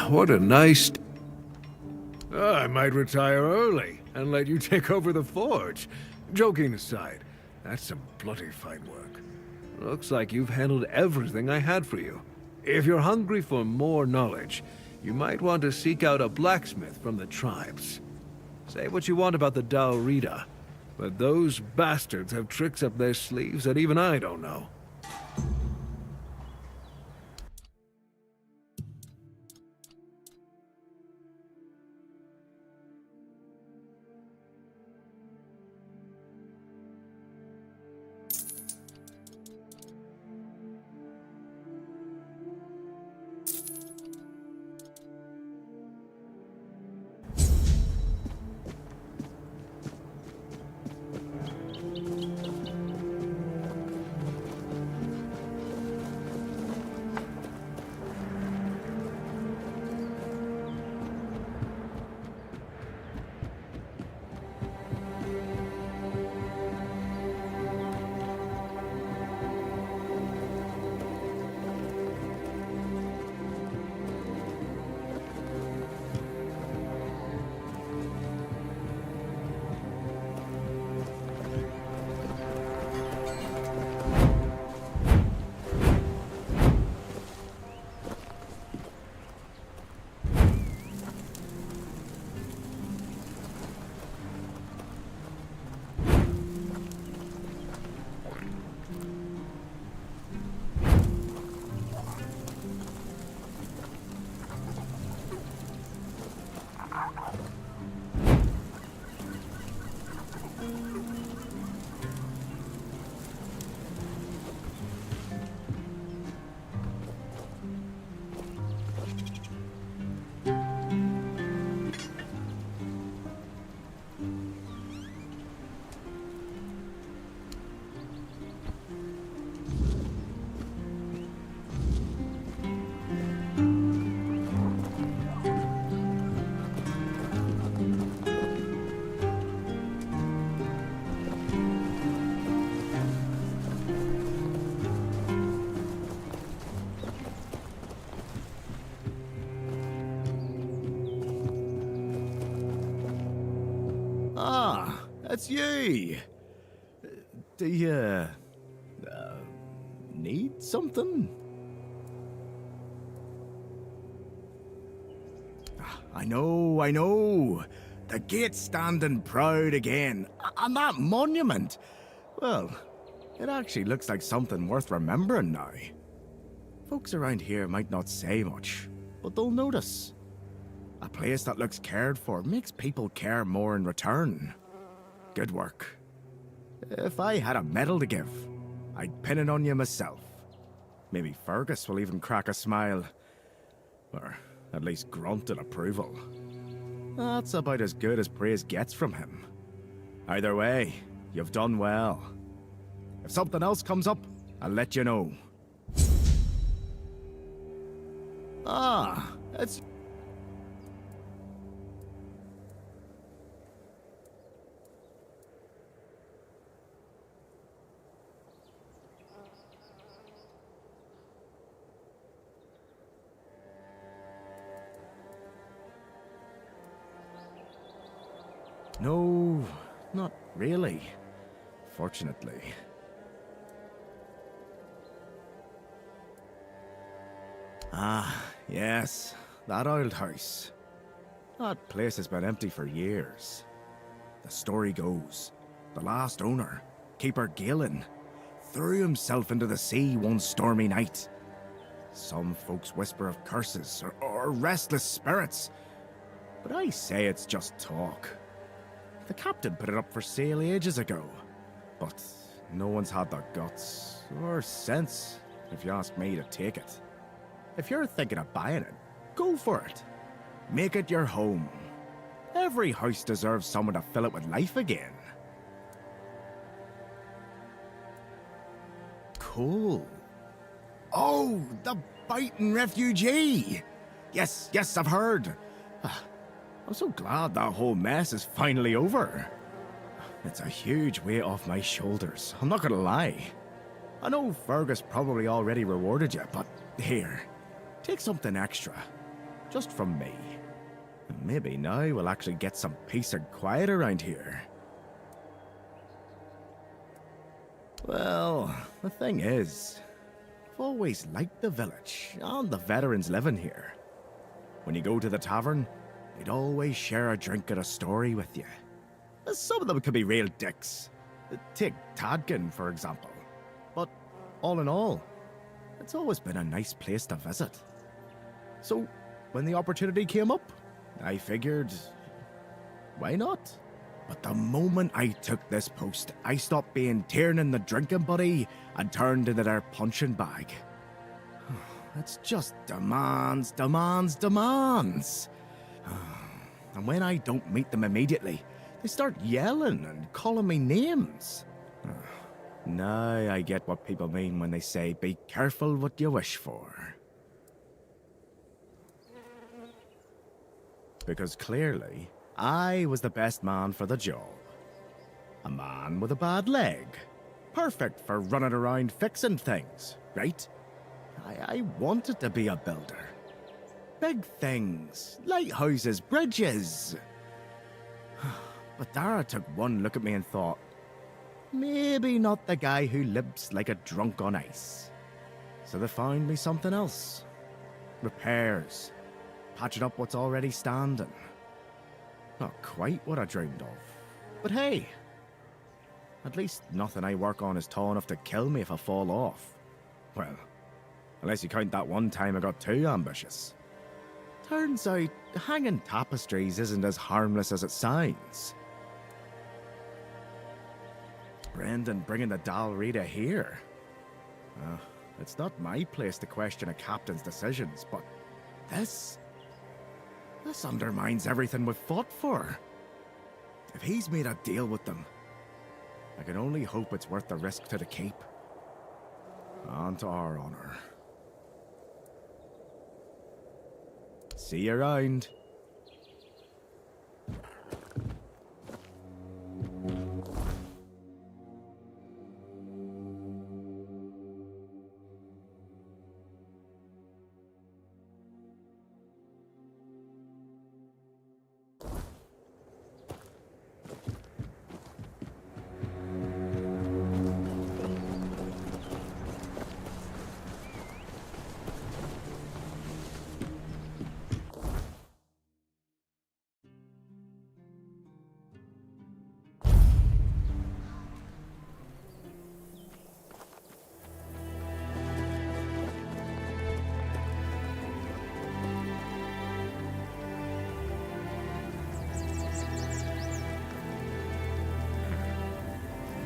What a nice... I might retire early and let you take over the forge. Joking aside, that's some bloody fine work. Looks like you've handled everything I had for you. If you're hungry for more knowledge, you might want to seek out a blacksmith from the tribes. Say what you want about the Daurida, but those bastards have tricks up their sleeves that even I don't know. Ah, that's you. Do you need something? I know. The gate's standing proud again. And that monument, well, it actually looks like something worth remembering now. Folks around here might not say much, but they'll notice. A place that looks cared for makes people care more in return. Good work. If I had a medal to give, I'd pin it on you myself. Maybe Fergus will even crack a smile. Or at least grunt in approval. That's about as good as praise gets from him. Either way, you've done well. If something else comes up, I'll let you know. Ah, it's... No, not really. Fortunately. Ah, yes, that old house. That place has been empty for years. The story goes, the last owner, Keeper Galen, threw himself into the sea one stormy night. Some folks whisper of curses or restless spirits, but I say it's just talk. The captain put it up for sale ages ago, but no one's had the guts or sense, if you ask me, to take it. If you're thinking of buying it, go for it. Make it your home. Every house deserves someone to fill it with life again. Cool. Oh, the biting refugee! Yes, I've heard. I'm so glad that whole mess is finally over. It's a huge weight off my shoulders, I'm not gonna lie. I know Fergus probably already rewarded you, but here, take something extra. Just from me. Maybe now we'll actually get some peace and quiet around here. Well, the thing is, I've always liked the village and the veterans living here. When you go to the tavern, they'd always share a drink and a story with you. Some of them could be real dicks. Take Tadkin, for example. But all in all, it's always been a nice place to visit. So, when the opportunity came up, I figured, why not? But the moment I took this post, I stopped being Tiernan the drinking buddy and turned into their punching bag. It's just demands, demands, demands. And when I don't meet them immediately, they start yelling and calling me names. Now I get what people mean when they say, be careful what you wish for. Because clearly, I was the best man for the job. A man with a bad leg. Perfect for running around fixing things, right? I wanted to be a builder. Big things, lighthouses, bridges. But Dara took one look at me and thought, maybe not the guy who lives like a drunk on ice. So they found me something else. Repairs. Patching up what's already standing. Not quite what I dreamed of. But hey, at least nothing I work on is tall enough to kill me if I fall off. Well, unless you count that one time I got too ambitious. Turns out, hanging tapestries isn't as harmless as it sounds. Brendan bringing the Dal Rita here. It's not my place to question a captain's decisions, but this undermines everything we've fought for. If he's made a deal with them, I can only hope it's worth the risk to the keep. And to our honor. See you around.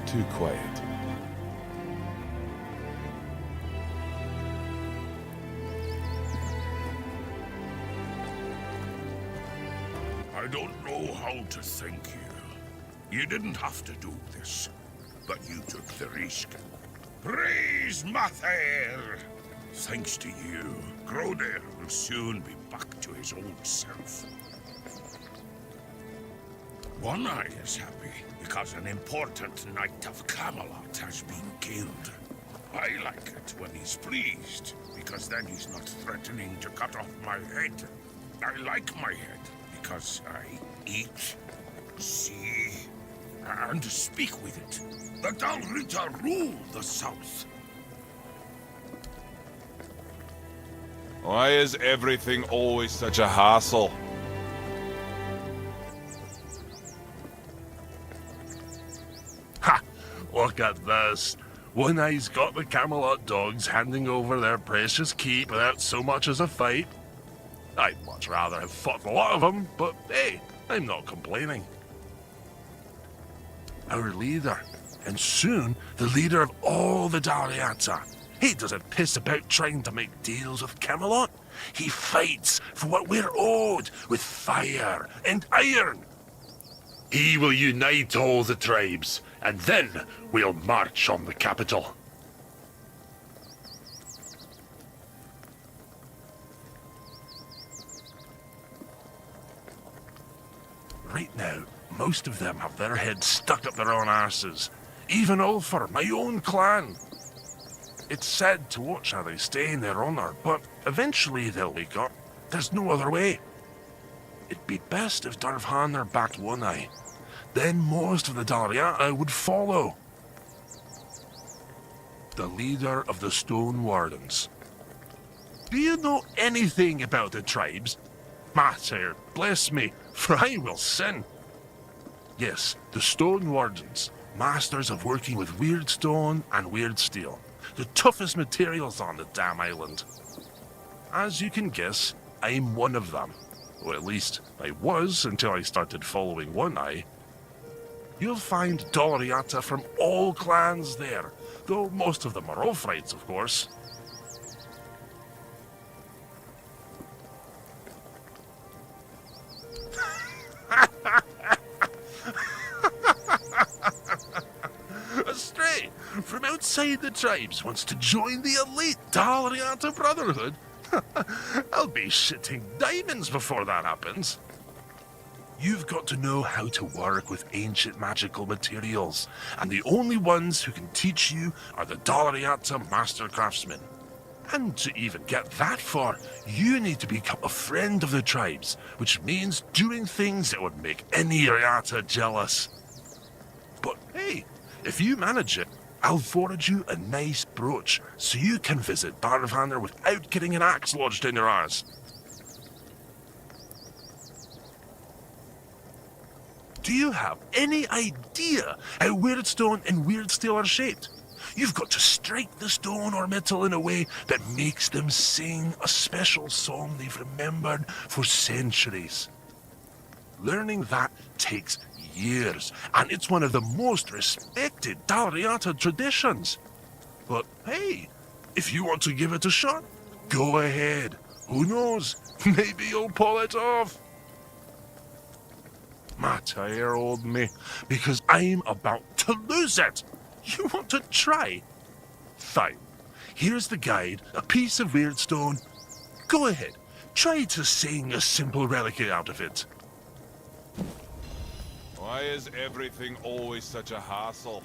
Too quiet. I don't know how to thank you. You didn't have to do this, but you took the risk. Praise Mathair! Thanks to you, Groder will soon be back to his old self. One Eye is happy because an important knight of Camelot has been killed. I like it when he's pleased, because then he's not threatening to cut off my head. I like my head because I eat, see, and speak with it. The Dalrita rule the South. Why is everything always such a hassle? Ha! Look at this. One Eye's got the Camelot dogs handing over their precious keep without so much as a fight. I'd much rather have fought a lot of them, but hey, I'm not complaining. Our leader, and soon the leader of all the Daliata. He doesn't piss about trying to make deals with Camelot. He fights for what we're owed with fire and iron. He will unite all the tribes, and then we'll march on the capital. Right now, most of them have their heads stuck up their own arses. Even Ulfar, my own clan. It's sad to watch how they stay in their honor, but eventually they'll wake up. There's no other way. It'd be best if Darvhanar backed One Eye. Then most of the Daliata would follow. the leader of the Stone Wardens. Do you know anything about the tribes? Mater, bless me, for I will sin. Yes, the Stone Wardens, masters of working with weird stone and weird steel, the toughest materials on the damn island. As you can guess, I'm one of them. Or at least, I was until I started following One Eye. You'll find Doloriata from all clans there, though most of them are Ulfrites, of course. A stray from outside the tribes wants to join the elite Doloriata Brotherhood? I'll be shitting diamonds before that happens. You've got to know how to work with ancient magical materials, and the only ones who can teach you are the Doloriata Master Craftsmen. And to even get that far, you need to become a friend of the tribes, which means doing things that would make any Riata jealous. But hey, if you manage it, I'll forward you a nice brooch so you can visit Barvander without getting an axe lodged in your arse. Do you have any idea how Weirdstone and Weird Steel are shaped? You've got to strike the stone or metal in a way that makes them sing a special song they've remembered for centuries. Learning that takes years, and it's one of the most respected Dalriata traditions. But hey, if you want to give it a shot, go ahead. Who knows? Maybe you'll pull it off. Matter, old me, because I'm about to lose it. You want to try? Fine. Here's the guide, a piece of weird stone. Go ahead, try to sing a simple reliquary out of it. Why is everything always such a hassle?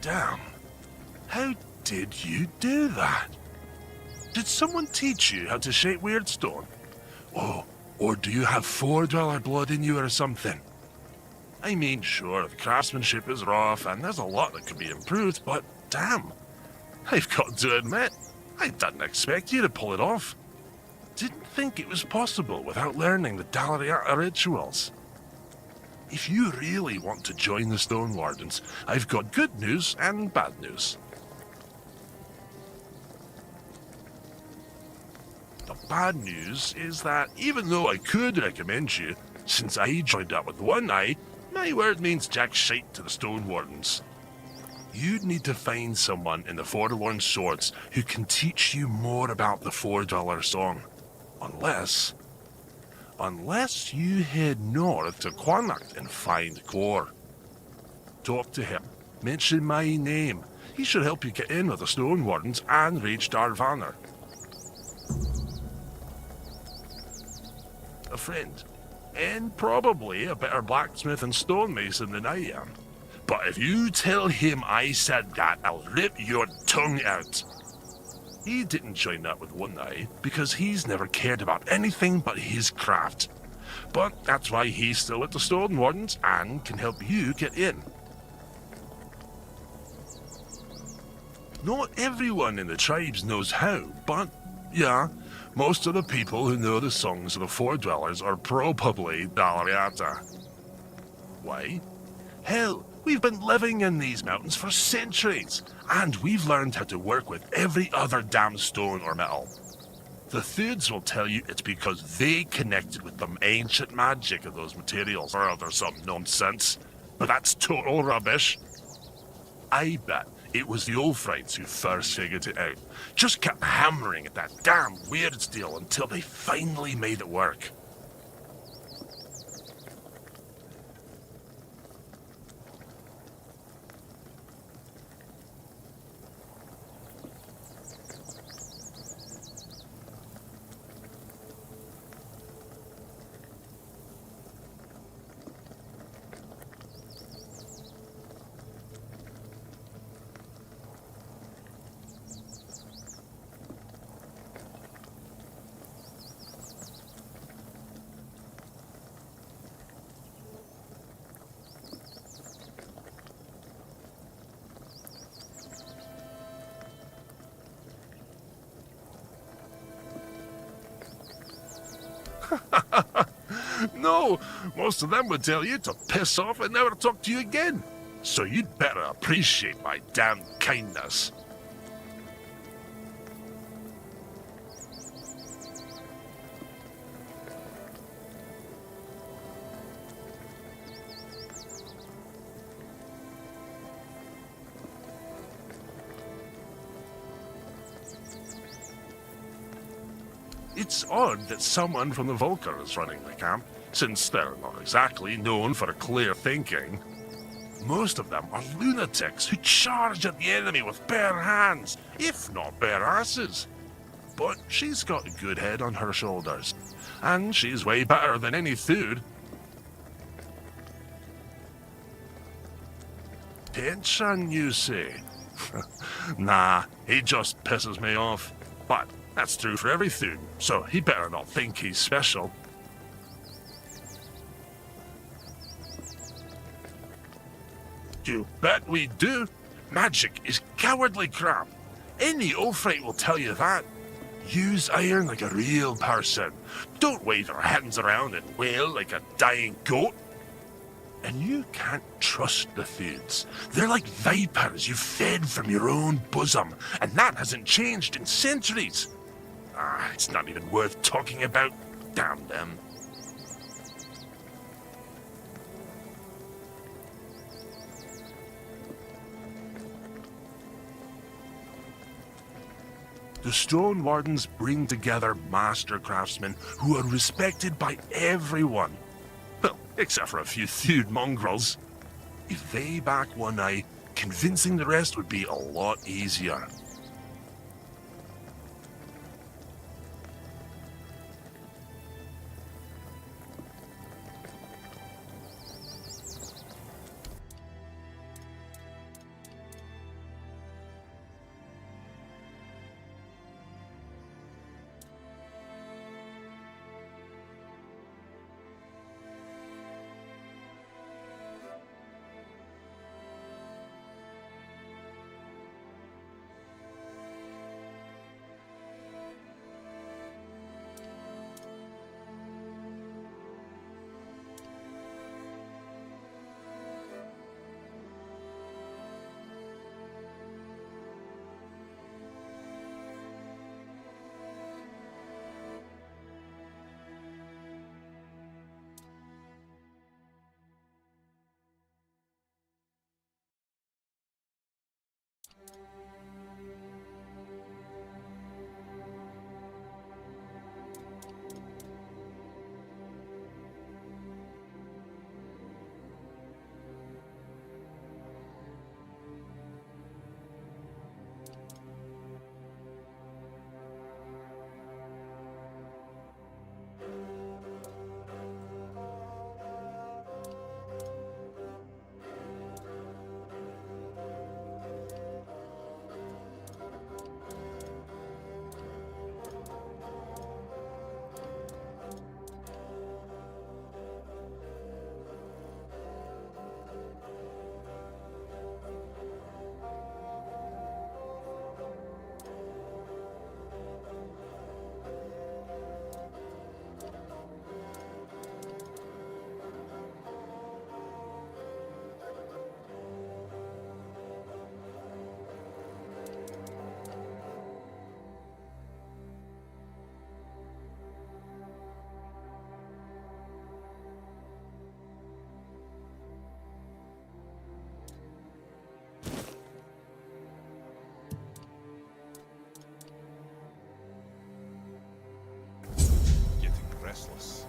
Damn. How did you do that? Did someone teach you how to shape weird stone? Oh, or do you have $4 blood in you or something? I mean, sure, the craftsmanship is rough and there's a lot that could be improved, but damn. I've got to admit, I didn't expect you to pull it off. Didn't think it was possible without learning the Dalariata rituals. If you really want to join the Stone Wardens, I've got good news and bad news. The bad news is that even though I could recommend you, since I joined up with One Eye, my word means jack shite to the Stone Wardens. You'd need to find someone in the Forlorn Swords who can teach you more about the $4 song. Unless you head north to Quanacht and find Core. Talk to him. Mention my name. He should help you get in with the Stone Wardens and reach Darvanner. A friend. And probably a better blacksmith and stonemason than I am. But if you tell him I said that, I'll rip your tongue out. He didn't join up with One Eye because he's never cared about anything but his craft. But that's why he's still at the Stone Wardens and can help you get in. Not everyone in the tribes knows how, but yeah, most of the people who know the songs of the Four Dwellers are probably Dalriata. Why? Hell, we've been living in these mountains for centuries, and we've learned how to work with every other damn stone or metal. The Thuds will tell you it's because they connected with the ancient magic of those materials, or there's some nonsense. But that's total rubbish. I bet it was the Ulfrites who first figured it out. Just kept hammering at that damn weird steel until they finally made it work. No, most of them would tell you to piss off and never talk to you again. So you'd better appreciate my damn kindness. It's odd that someone from the Volker is running the camp, since they're not exactly known for clear thinking. Most of them are lunatics who charge at the enemy with bare hands, if not bare asses. But she's got a good head on her shoulders, and she's way better than any Thud. Tension, you say? Nah, he just pisses me off. But that's true for every Thud, so he better not think he's special. You bet we do. Magic is cowardly crap. Any Ulfrite will tell you that. Use iron like a real person. Don't wave your hands around and wail like a dying goat. And you can't trust the Thuds. They're like vipers you fed from your own bosom, and that hasn't changed in centuries. It's not even worth talking about. Damn them. The Stone Wardens bring together master craftsmen who are respected by everyone. Well, except for a few Thud mongrels. If they back One Eye, convincing the rest would be a lot easier. restless.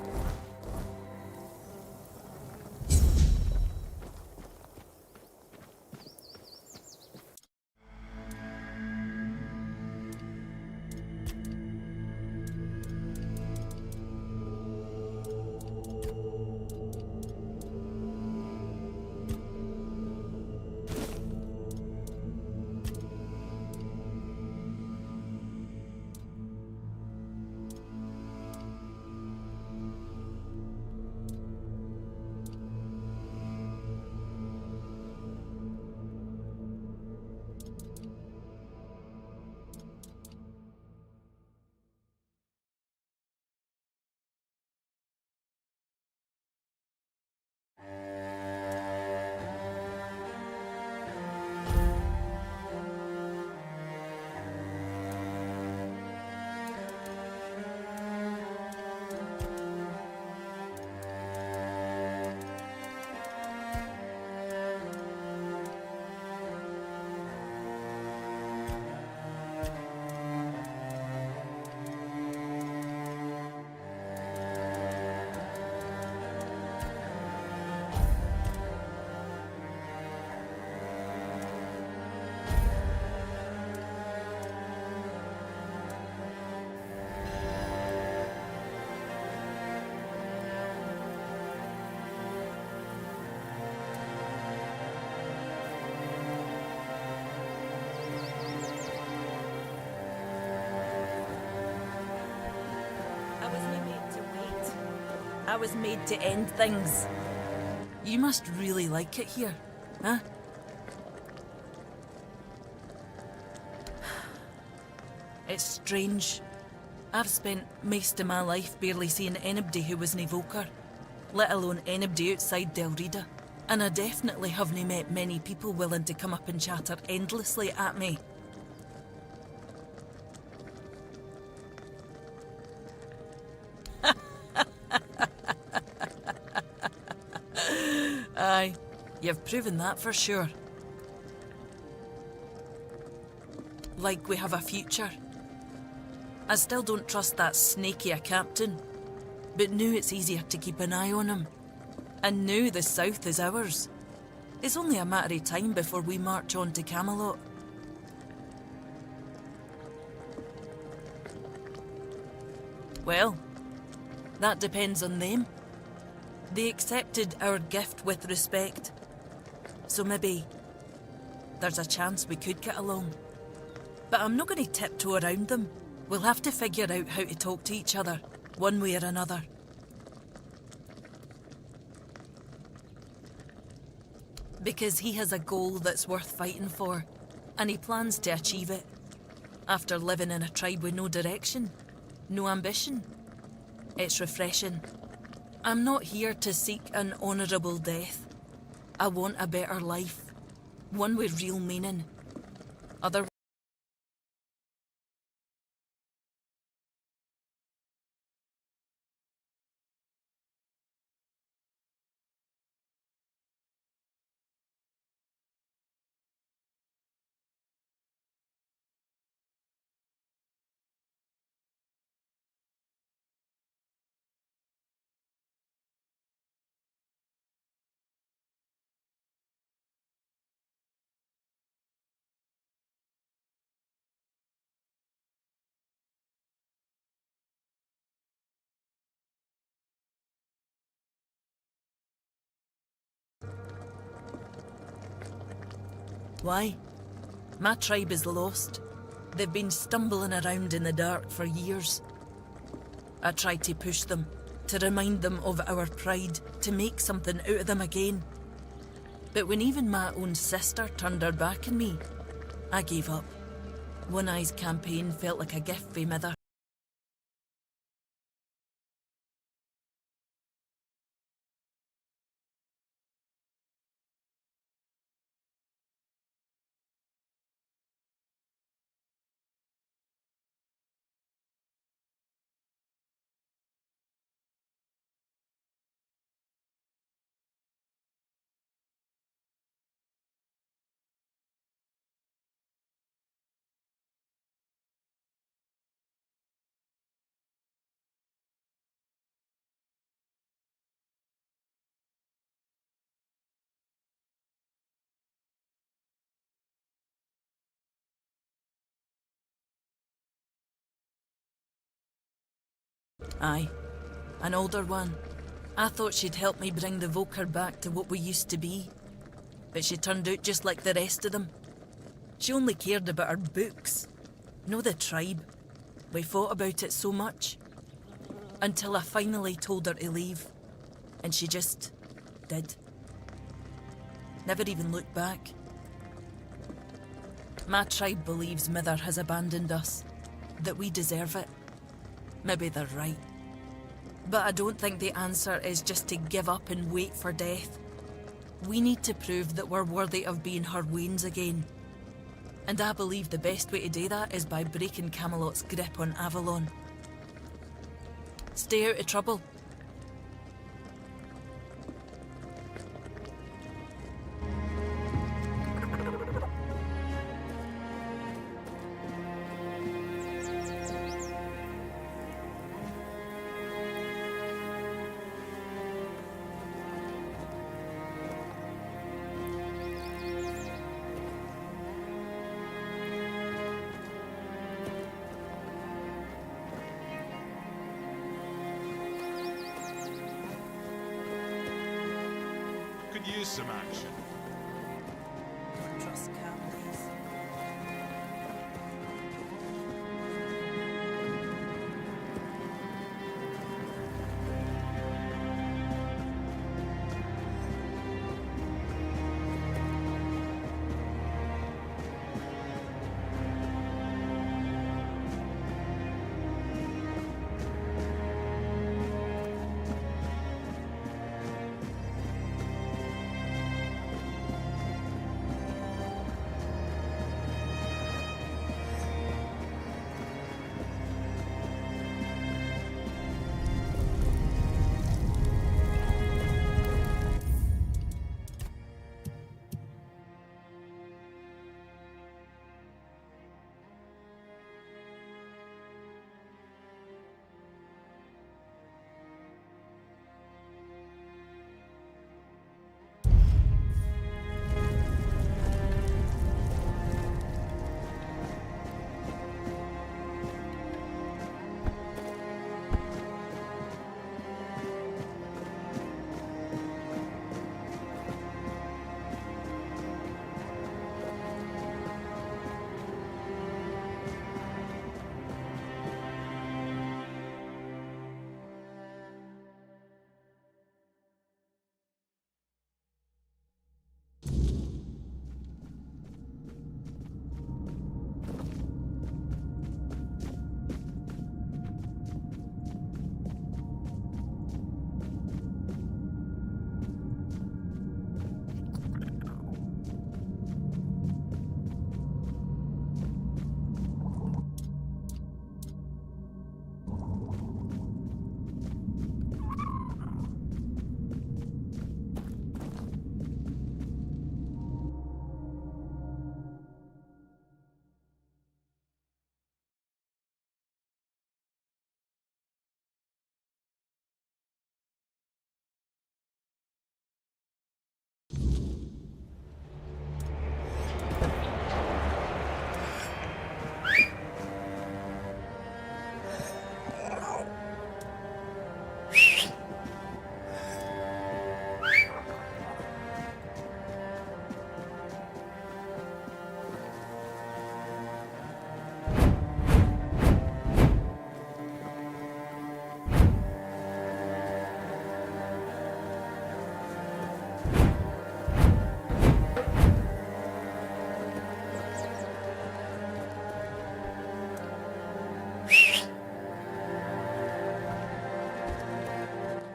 I wasn't made to wait. I was made to end things. You must really like it here, huh? It's strange. I've spent most of my life barely seeing anybody who was an evoker, let alone anybody outside Del Rida. And I definitely haven't met many people willing to come up and chatter endlessly at me. Aye, you've proven that for sure. Like we have a future. I still don't trust that snaky a captain, but now it's easier to keep an eye on him. And now the south is ours. It's only a matter of time before we march on to Camelot. Well, that depends on them. They accepted our gift with respect. So maybe there's a chance we could get along. But I'm not going to tiptoe around them. We'll have to figure out how to talk to each other, one way or another. Because he has a goal that's worth fighting for, and he plans to achieve it. After living in a tribe with no direction, no ambition. It's refreshing. I'm not here to seek an honourable death. I want a better life. One with real meaning. Otherwise, why? My tribe is lost. They've been stumbling around in the dark for years. I tried to push them, to remind them of our pride, to make something out of them again. But when even my own sister turned her back on me, I gave up. One Eye's campaign felt like a gift from Mother. Aye, an older one. I thought she'd help me bring the Volker back to what we used to be. But she turned out just like the rest of them. She only cared about her books. No, the tribe. We fought about it so much. Until I finally told her to leave. And she just did. Never even looked back. My tribe believes Mither has abandoned us. That we deserve it. Maybe they're right. But I don't think the answer is just to give up and wait for death. We need to prove that we're worthy of being her wains again. And I believe the best way to do that is by breaking Camelot's grip on Avalon. Stay out of trouble. Could use some action. Trust Camelot.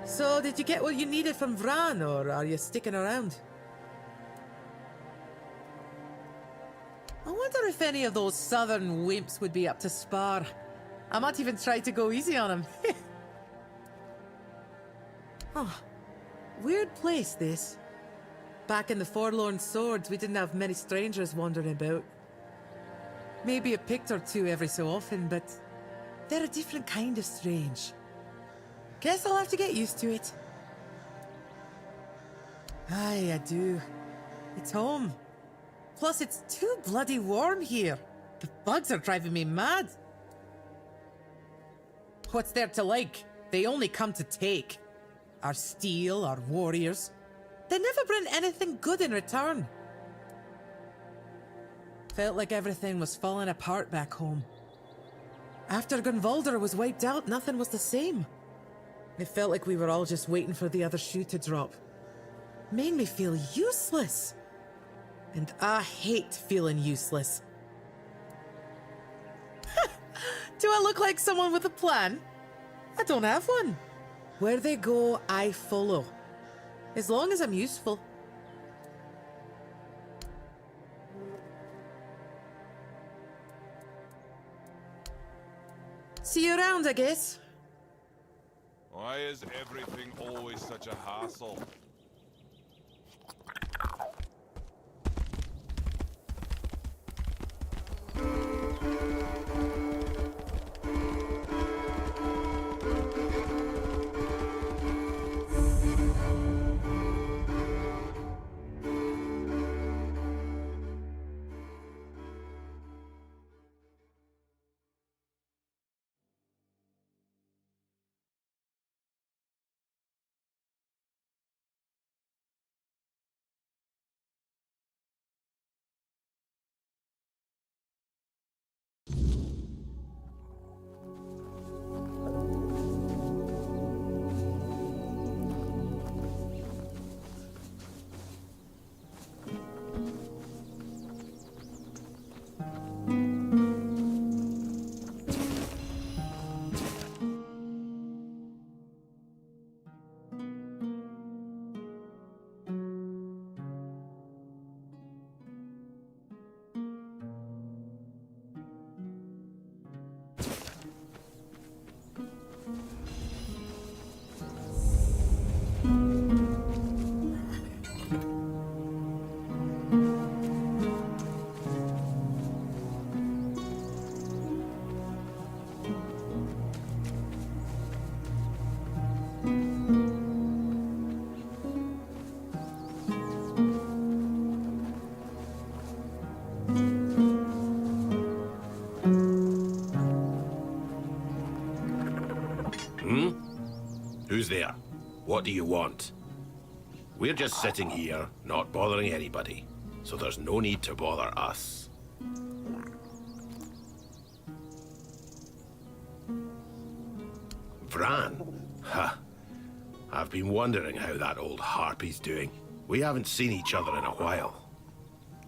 So, did you get what you needed from Vran, or are you sticking around? I wonder if any of those southern wimps would be up to spar. I might even try to go easy on him. Oh, weird place, this. Back in the Forlorn Swords, we didn't have many strangers wandering about. Maybe a pict or two every so often, but they're a different kind of strange. Guess I'll have to get used to it. Aye, I do. It's home. Plus, it's too bloody warm here. The bugs are driving me mad. What's there to like? They only come to take. Our steel, our warriors. They never bring anything good in return. Felt like everything was falling apart back home. After Gunvalder was wiped out, nothing was the same. It felt like we were all just waiting for the other shoe to drop. Made me feel useless. And I hate feeling useless. Do I look like someone with a plan? I don't have one. Where they go, I follow. As long as I'm useful. See you around, I guess. Why is everything always such a hassle? Who's there? What do you want? We're just sitting here, not bothering anybody, so there's no need to bother us. Vran? Ha! I've been wondering how that old harpy's doing. We haven't seen each other in a while.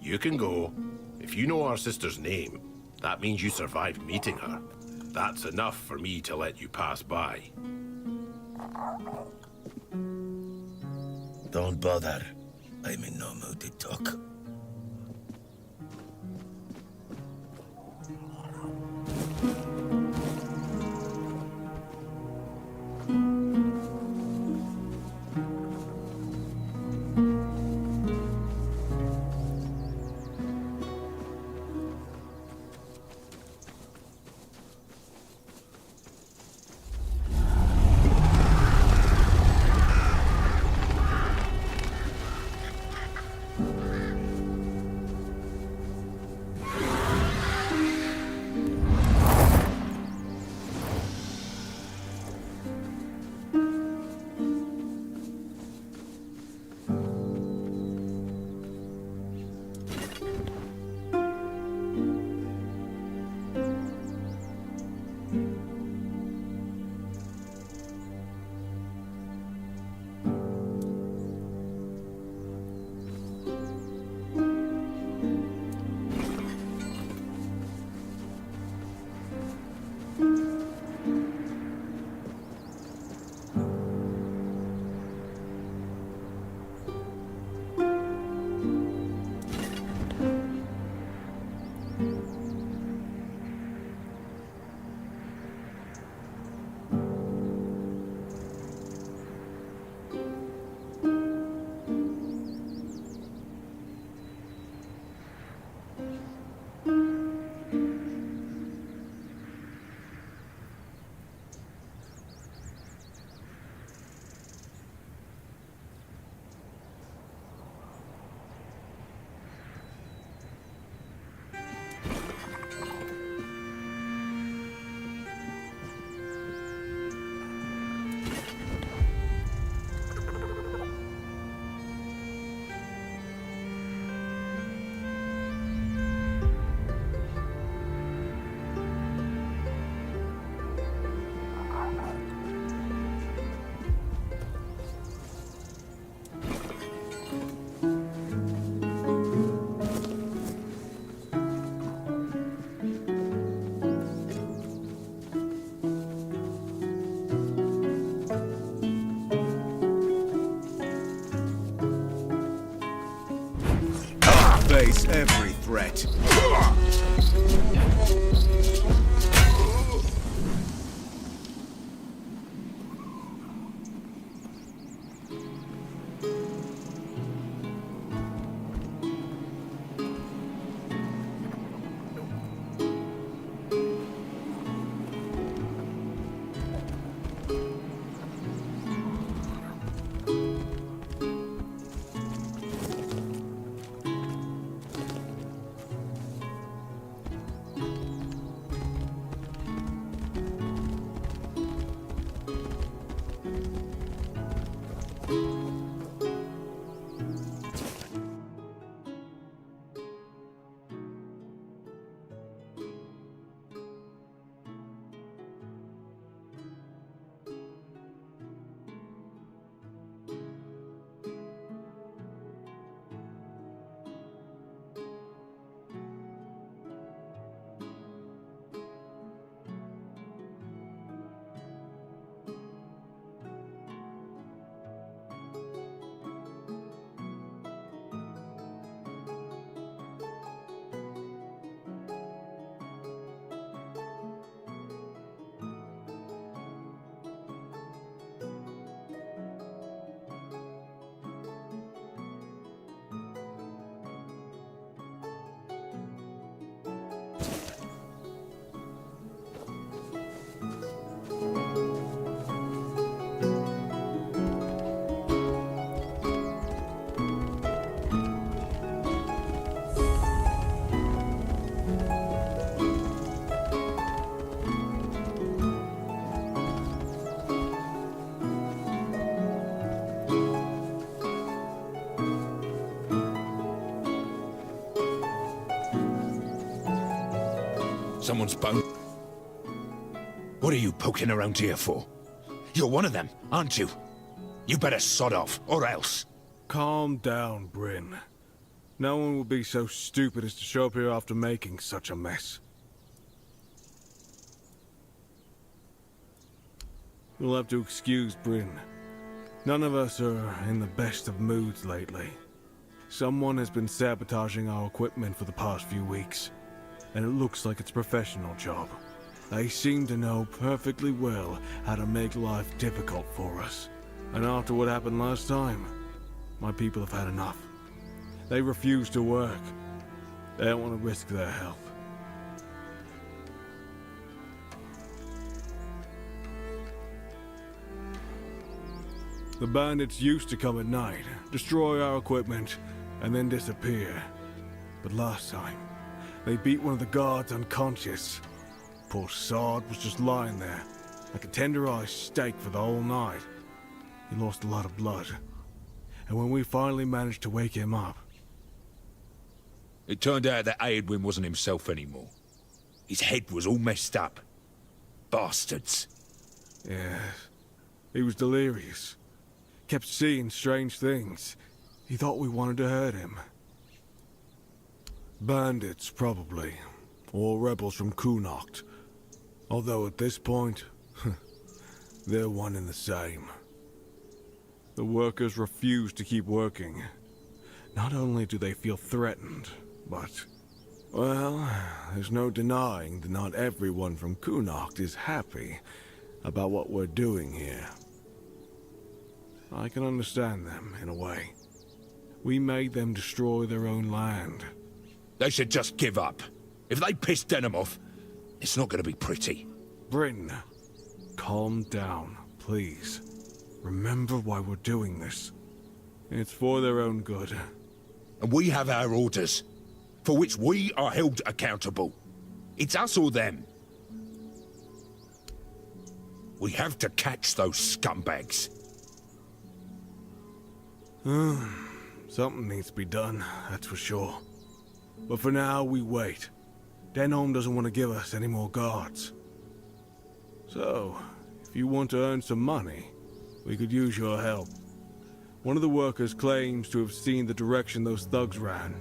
You can go. If you know our sister's name, that means you survived meeting her. That's enough for me to let you pass by. Don't bother. I'm in no mood to talk. face every threat. Someone's bone. What are you poking around here for? You're one of them, aren't you? You better sod off, or else. Calm down, Bryn. No one would be so stupid as to show up here after making such a mess. You'll have to excuse Bryn. None of us are in the best of moods lately. Someone has been sabotaging our equipment for the past few weeks, and it looks like it's a professional job. They seem to know perfectly well how to make life difficult for us. And after what happened last time, my people have had enough. They refuse to work. They don't want to risk their health. The bandits used to come at night, destroy our equipment, and then disappear. But last time, they beat one of the guards unconscious. Poor sod was just lying there, like a tenderized steak for the whole night. He lost a lot of blood. And when we finally managed to wake him up... It turned out that Aedwin wasn't himself anymore. His head was all messed up. Bastards. Yes. He was delirious. Kept seeing strange things. He thought we wanted to hurt him. Bandits, probably. Or rebels from Kunokt. Although at this point, they're one and the same. The workers refuse to keep working. Not only do they feel threatened, but... well, there's no denying that not everyone from Kunokt is happy about what we're doing here. I can understand them, in a way. We made them destroy their own land. They should just give up. If they piss Denham off, it's not going to be pretty. Bryn, calm down, please. Remember why we're doing this. It's for their own good. And we have our orders, for which we are held accountable. It's us or them. We have to catch those scumbags. Something needs to be done, that's for sure. But for now, we wait. Denholm doesn't want to give us any more guards. So, if you want to earn some money, we could use your help. One of the workers claims to have seen the direction those thugs ran.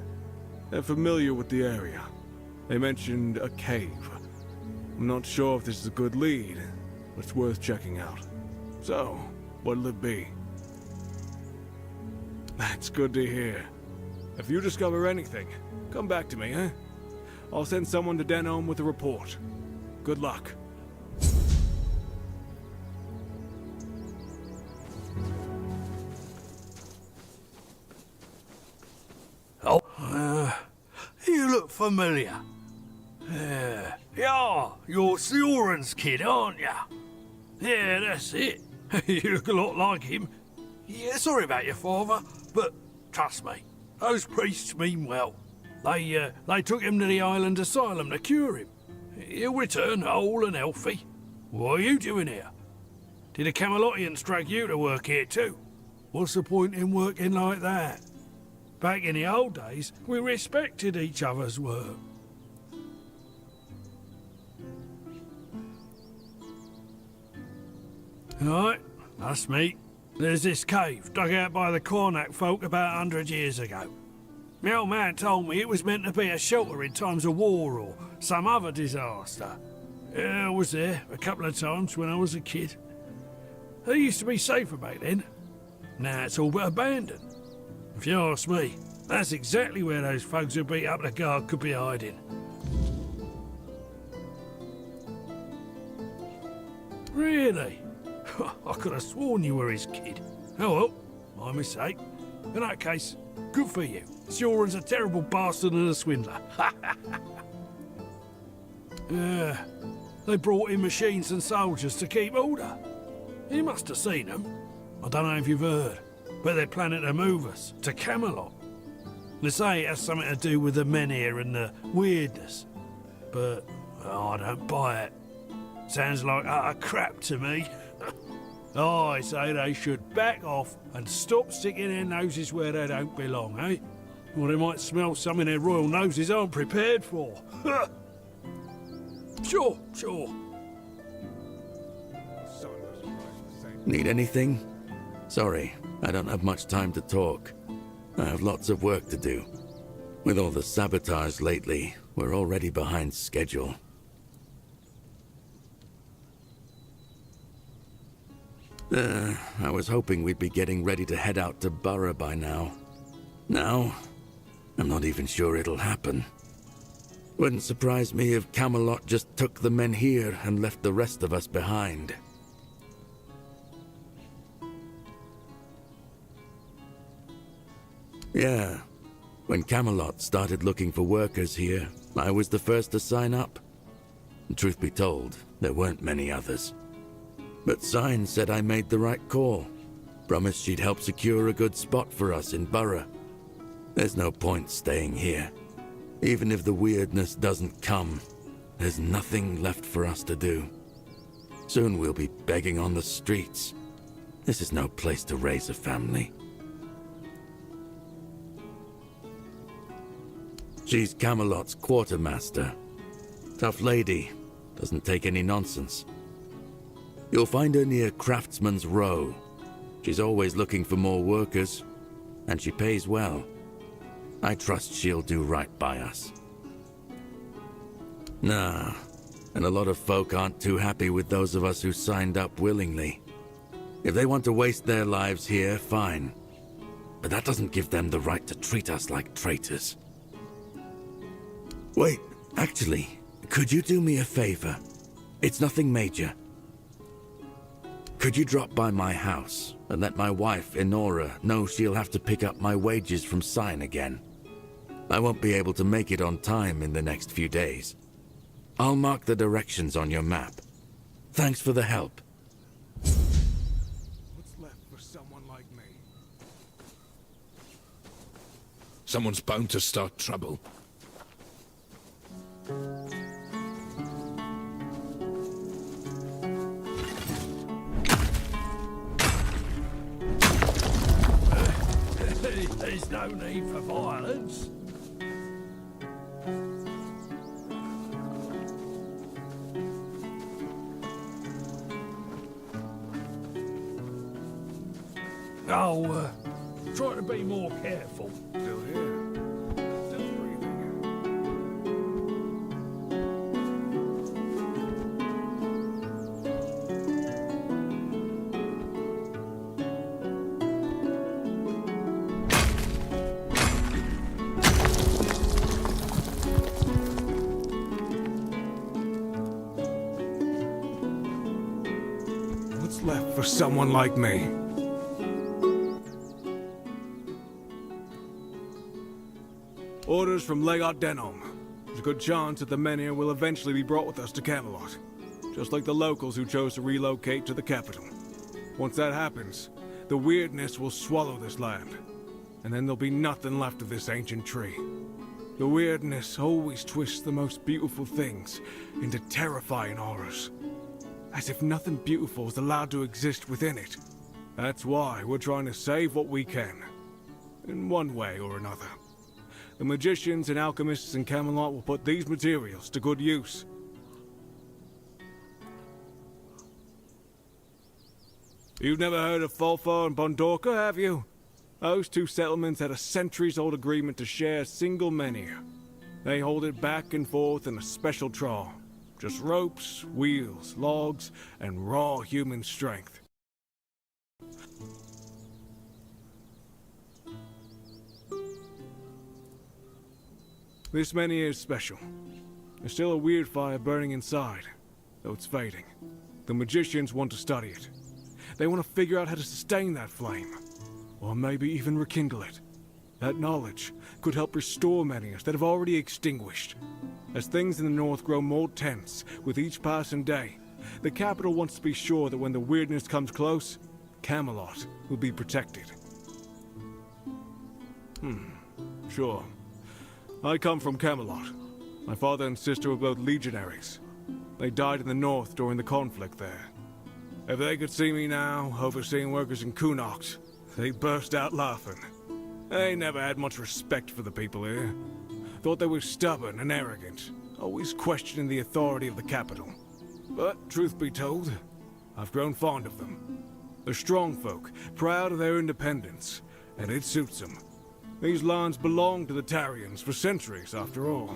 They're familiar with the area. They mentioned a cave. I'm not sure if this is a good lead, but it's worth checking out. So, what'll it be? That's good to hear. If you discover anything, come back to me, eh? I'll send someone to Denholm with a report. Good luck. Oh, you look familiar. Yeah, you're Sioran's kid, aren't ya? Yeah, that's it. You look a lot like him. Yeah, sorry about your father, but trust me, those priests mean well. They took him to the island asylum to cure him. He'll return whole and healthy. What are you doing here? Did the Camelottians drag you to work here too? What's the point in working like that? Back in the old days, we respected each other's work. Right, that's me. There's this cave dug out by the Cornac folk about 100 years ago. My old man told me it was meant to be a shelter in times of war or some other disaster. I was there a couple of times when I was a kid. It used to be safer back then. Now it's all but abandoned. If you ask me, that's exactly where those folks who beat up the guard could be hiding. Really? I could have sworn you were his kid. Oh well, my mistake. In that case, good for you. Sioran's a terrible bastard and a swindler. They brought in machines and soldiers to keep order. You must have seen them. I don't know if you've heard, but they're planning to move us to Camelot. They say it has something to do with the men here and the weirdness. But I don't buy it. Sounds like utter crap to me. I say they should back off and stop sticking their noses where they don't belong, eh? Or they might smell something their royal noses aren't prepared for. Sure. Need anything? Sorry, I don't have much time to talk. I have lots of work to do. With all the sabotage lately, we're already behind schedule. I was hoping we'd be getting ready to head out to Borough by now. Now, I'm not even sure it'll happen. Wouldn't surprise me if Camelot just took the men here and left the rest of us behind. Yeah, when Camelot started looking for workers here, I was the first to sign up. And truth be told, there weren't many others. But Sign said I made the right call. Promised she'd help secure a good spot for us in Borough. There's no point staying here. Even if the weirdness doesn't come, there's nothing left for us to do. Soon we'll be begging on the streets. This is no place to raise a family. She's Camelot's quartermaster. Tough lady, doesn't take any nonsense. You'll find her near Craftsman's Row. She's always looking for more workers, and she pays well. I trust she'll do right by us. Nah, and a lot of folk aren't too happy with those of us who signed up willingly. If they want to waste their lives here, fine. But that doesn't give them the right to treat us like traitors. Wait, actually, could you do me a favor? It's nothing major. Could you drop by my house and let my wife, Enora, know she'll have to pick up my wages from Sign again? I won't be able to make it on time in the next few days. I'll mark the directions on your map. Thanks for the help. What's left for someone like me? Someone's bound to start trouble. There's no need for violence. Oh, try to be more careful. Still here. Still breathing. What's left for someone like me? Orders from Legat Denom. There's a good chance that the men here will eventually be brought with us to Camelot, just like the locals who chose to relocate to the capital. Once that happens, the weirdness will swallow this land, and then there'll be nothing left of this ancient tree. The weirdness always twists the most beautiful things into terrifying horrors, as if nothing beautiful is allowed to exist within it. That's why we're trying to save what we can, in one way or another. The magicians and alchemists in Camelot will put these materials to good use. You've never heard of Fulfar and Bondorka, have you? Those two settlements had a centuries-old agreement to share a single menhir. They hold it back and forth in a special trawl. Just ropes, wheels, logs, and raw human strength. This menhir is special. There's still a weird fire burning inside, though it's fading. The magicians want to study it. They want to figure out how to sustain that flame, or maybe even rekindle it. That knowledge could help restore menhirs that have already extinguished. As things in the north grow more tense with each passing day, the capital wants to be sure that when the weirdness comes close, Camelot will be protected. Sure. I come from Camelot. My father and sister were both legionaries. They died in the north during the conflict there. If they could see me now, overseeing workers in Kunokt, they'd burst out laughing. They never had much respect for the people here. Thought they were stubborn and arrogant, always questioning the authority of the capital. But, truth be told, I've grown fond of them. They're strong folk, proud of their independence, and it suits them. These lands belonged to the Tarians for centuries, after all.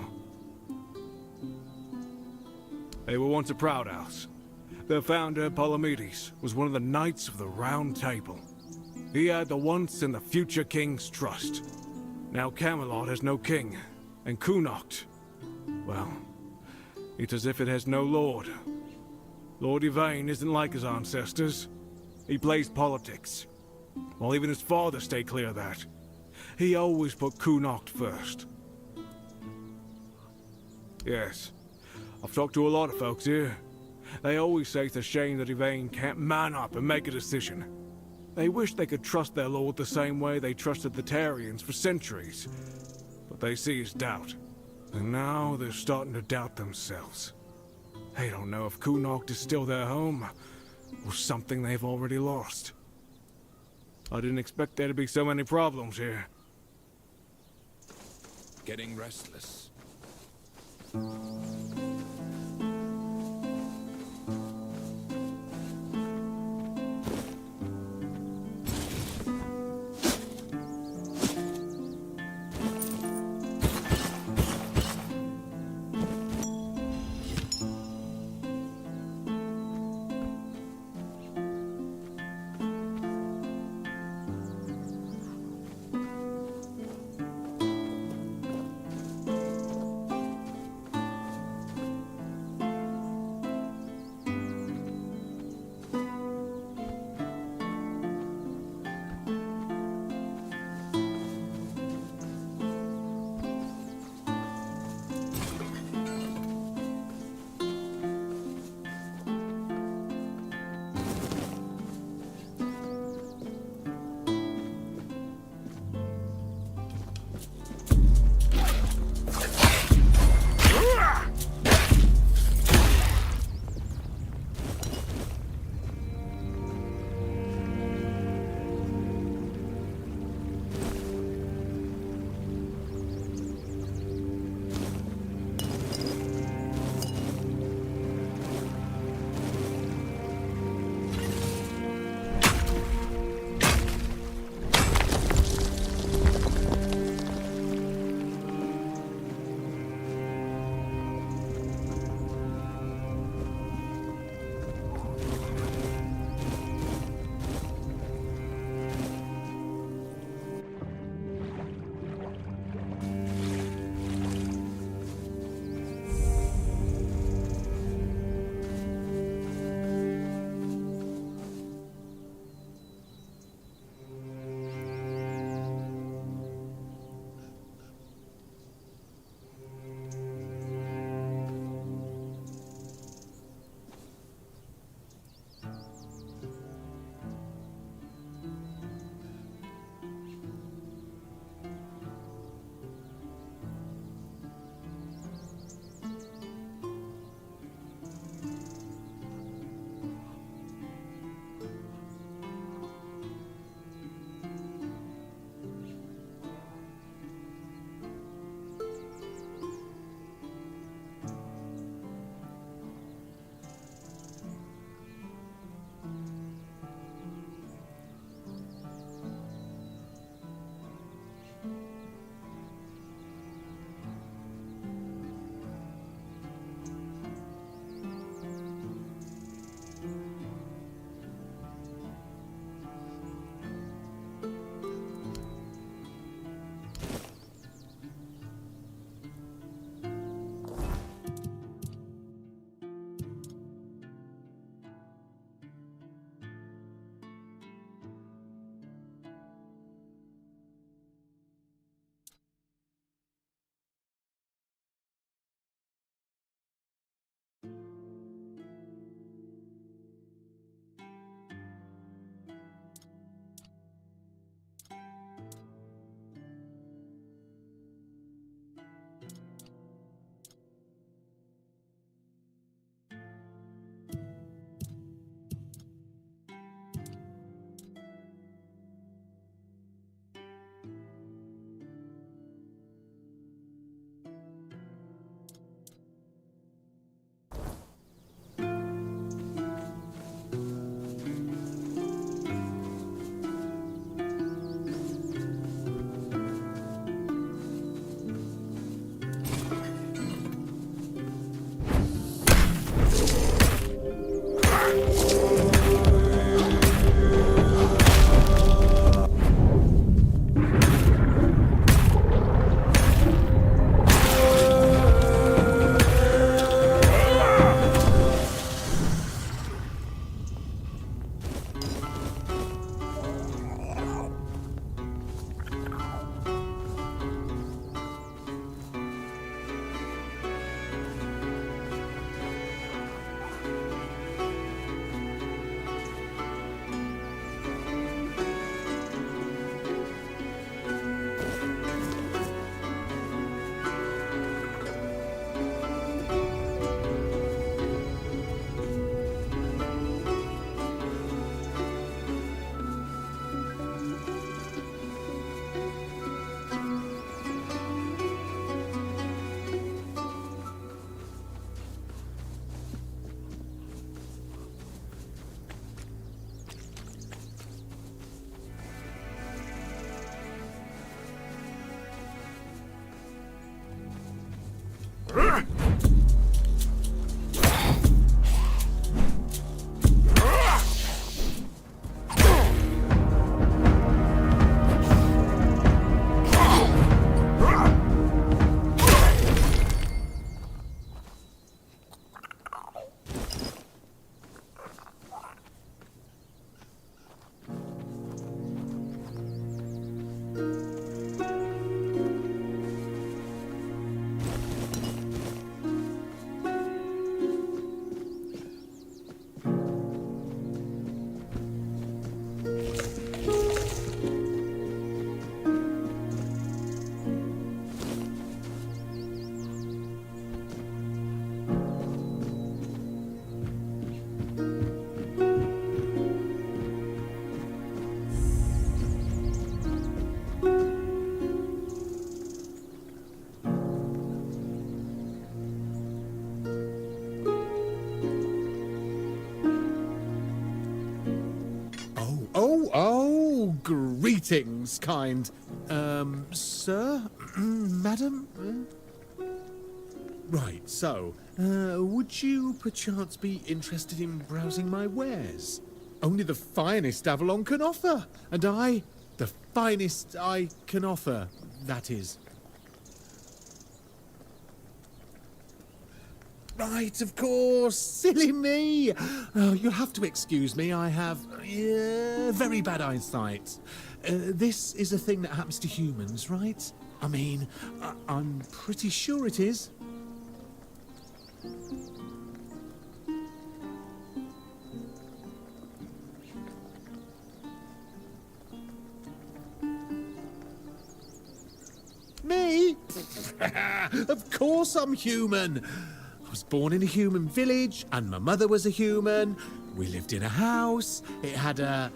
They were once a proud house. Their founder, Palamedes, was one of the Knights of the Round Table. He had the once and the future king's trust. Now Camelot has no king, and Kunokt, well, it's as if it has no lord. Lord Yvain isn't like his ancestors. He plays politics. While even his father stayed clear of that. He always put Kunokt first. Yes, I've talked to a lot of folks here. They always say it's a shame that Yvain can't man up and make a decision. They wish they could trust their lord the same way they trusted the Tarians for centuries. But they see his doubt. And now they're starting to doubt themselves. They don't know if Kunokt is still their home, or something they've already lost. I didn't expect there to be so many problems here. Getting restless. Greetings, kind. Sir? Madam? Right, so, would you perchance be interested in browsing my wares? Only the finest Avalon can offer, and the finest I can offer, that is. Right, of course. Silly me. Oh, you'll have to excuse me. I have very bad eyesight. This is a thing that happens to humans, right? I mean, I'm pretty sure it is. Me? Of course I'm human. I was born in a human village, and my mother was a human. We lived in a house. It had a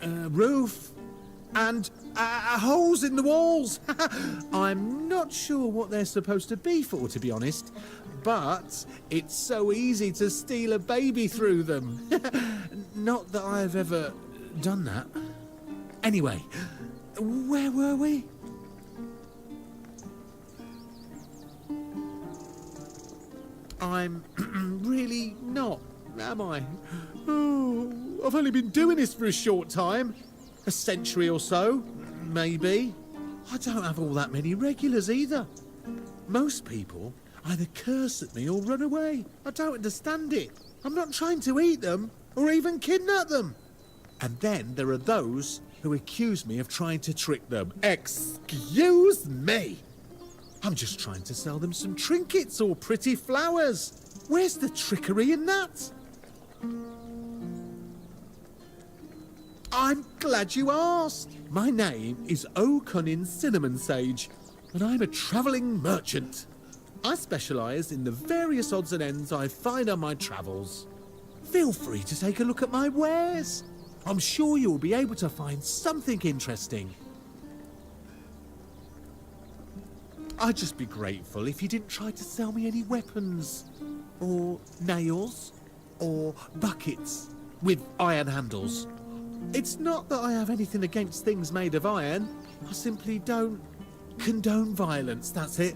roof and holes in the walls. I'm not sure what they're supposed to be for, to be honest, but it's so easy to steal a baby through them. Not that I've ever done that. Anyway, where were we? I'm really not, am I? Oh, I've only been doing this for a short time. A century or so, maybe. I don't have all that many regulars either. Most people either curse at me or run away. I don't understand it. I'm not trying to eat them or even kidnap them. And then there are those who accuse me of trying to trick them. Excuse me! I'm just trying to sell them some trinkets or pretty flowers. Where's the trickery in that? I'm glad you asked. My name is O'Cunnin Cinnamon Sage, and I'm a travelling merchant. I specialise in the various odds and ends I find on my travels. Feel free to take a look at my wares. I'm sure you'll be able to find something interesting. I'd just be grateful if you didn't try to sell me any weapons, or nails, or buckets with iron handles. It's not that I have anything against things made of iron. I simply don't condone violence, that's it.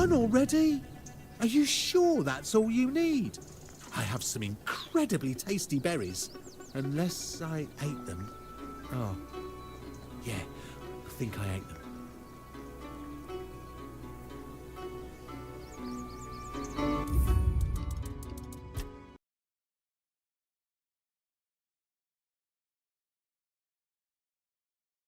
done already? Are you sure that's all you need? I have some incredibly tasty berries. Unless I ate them. Oh, yeah, I think I ate them.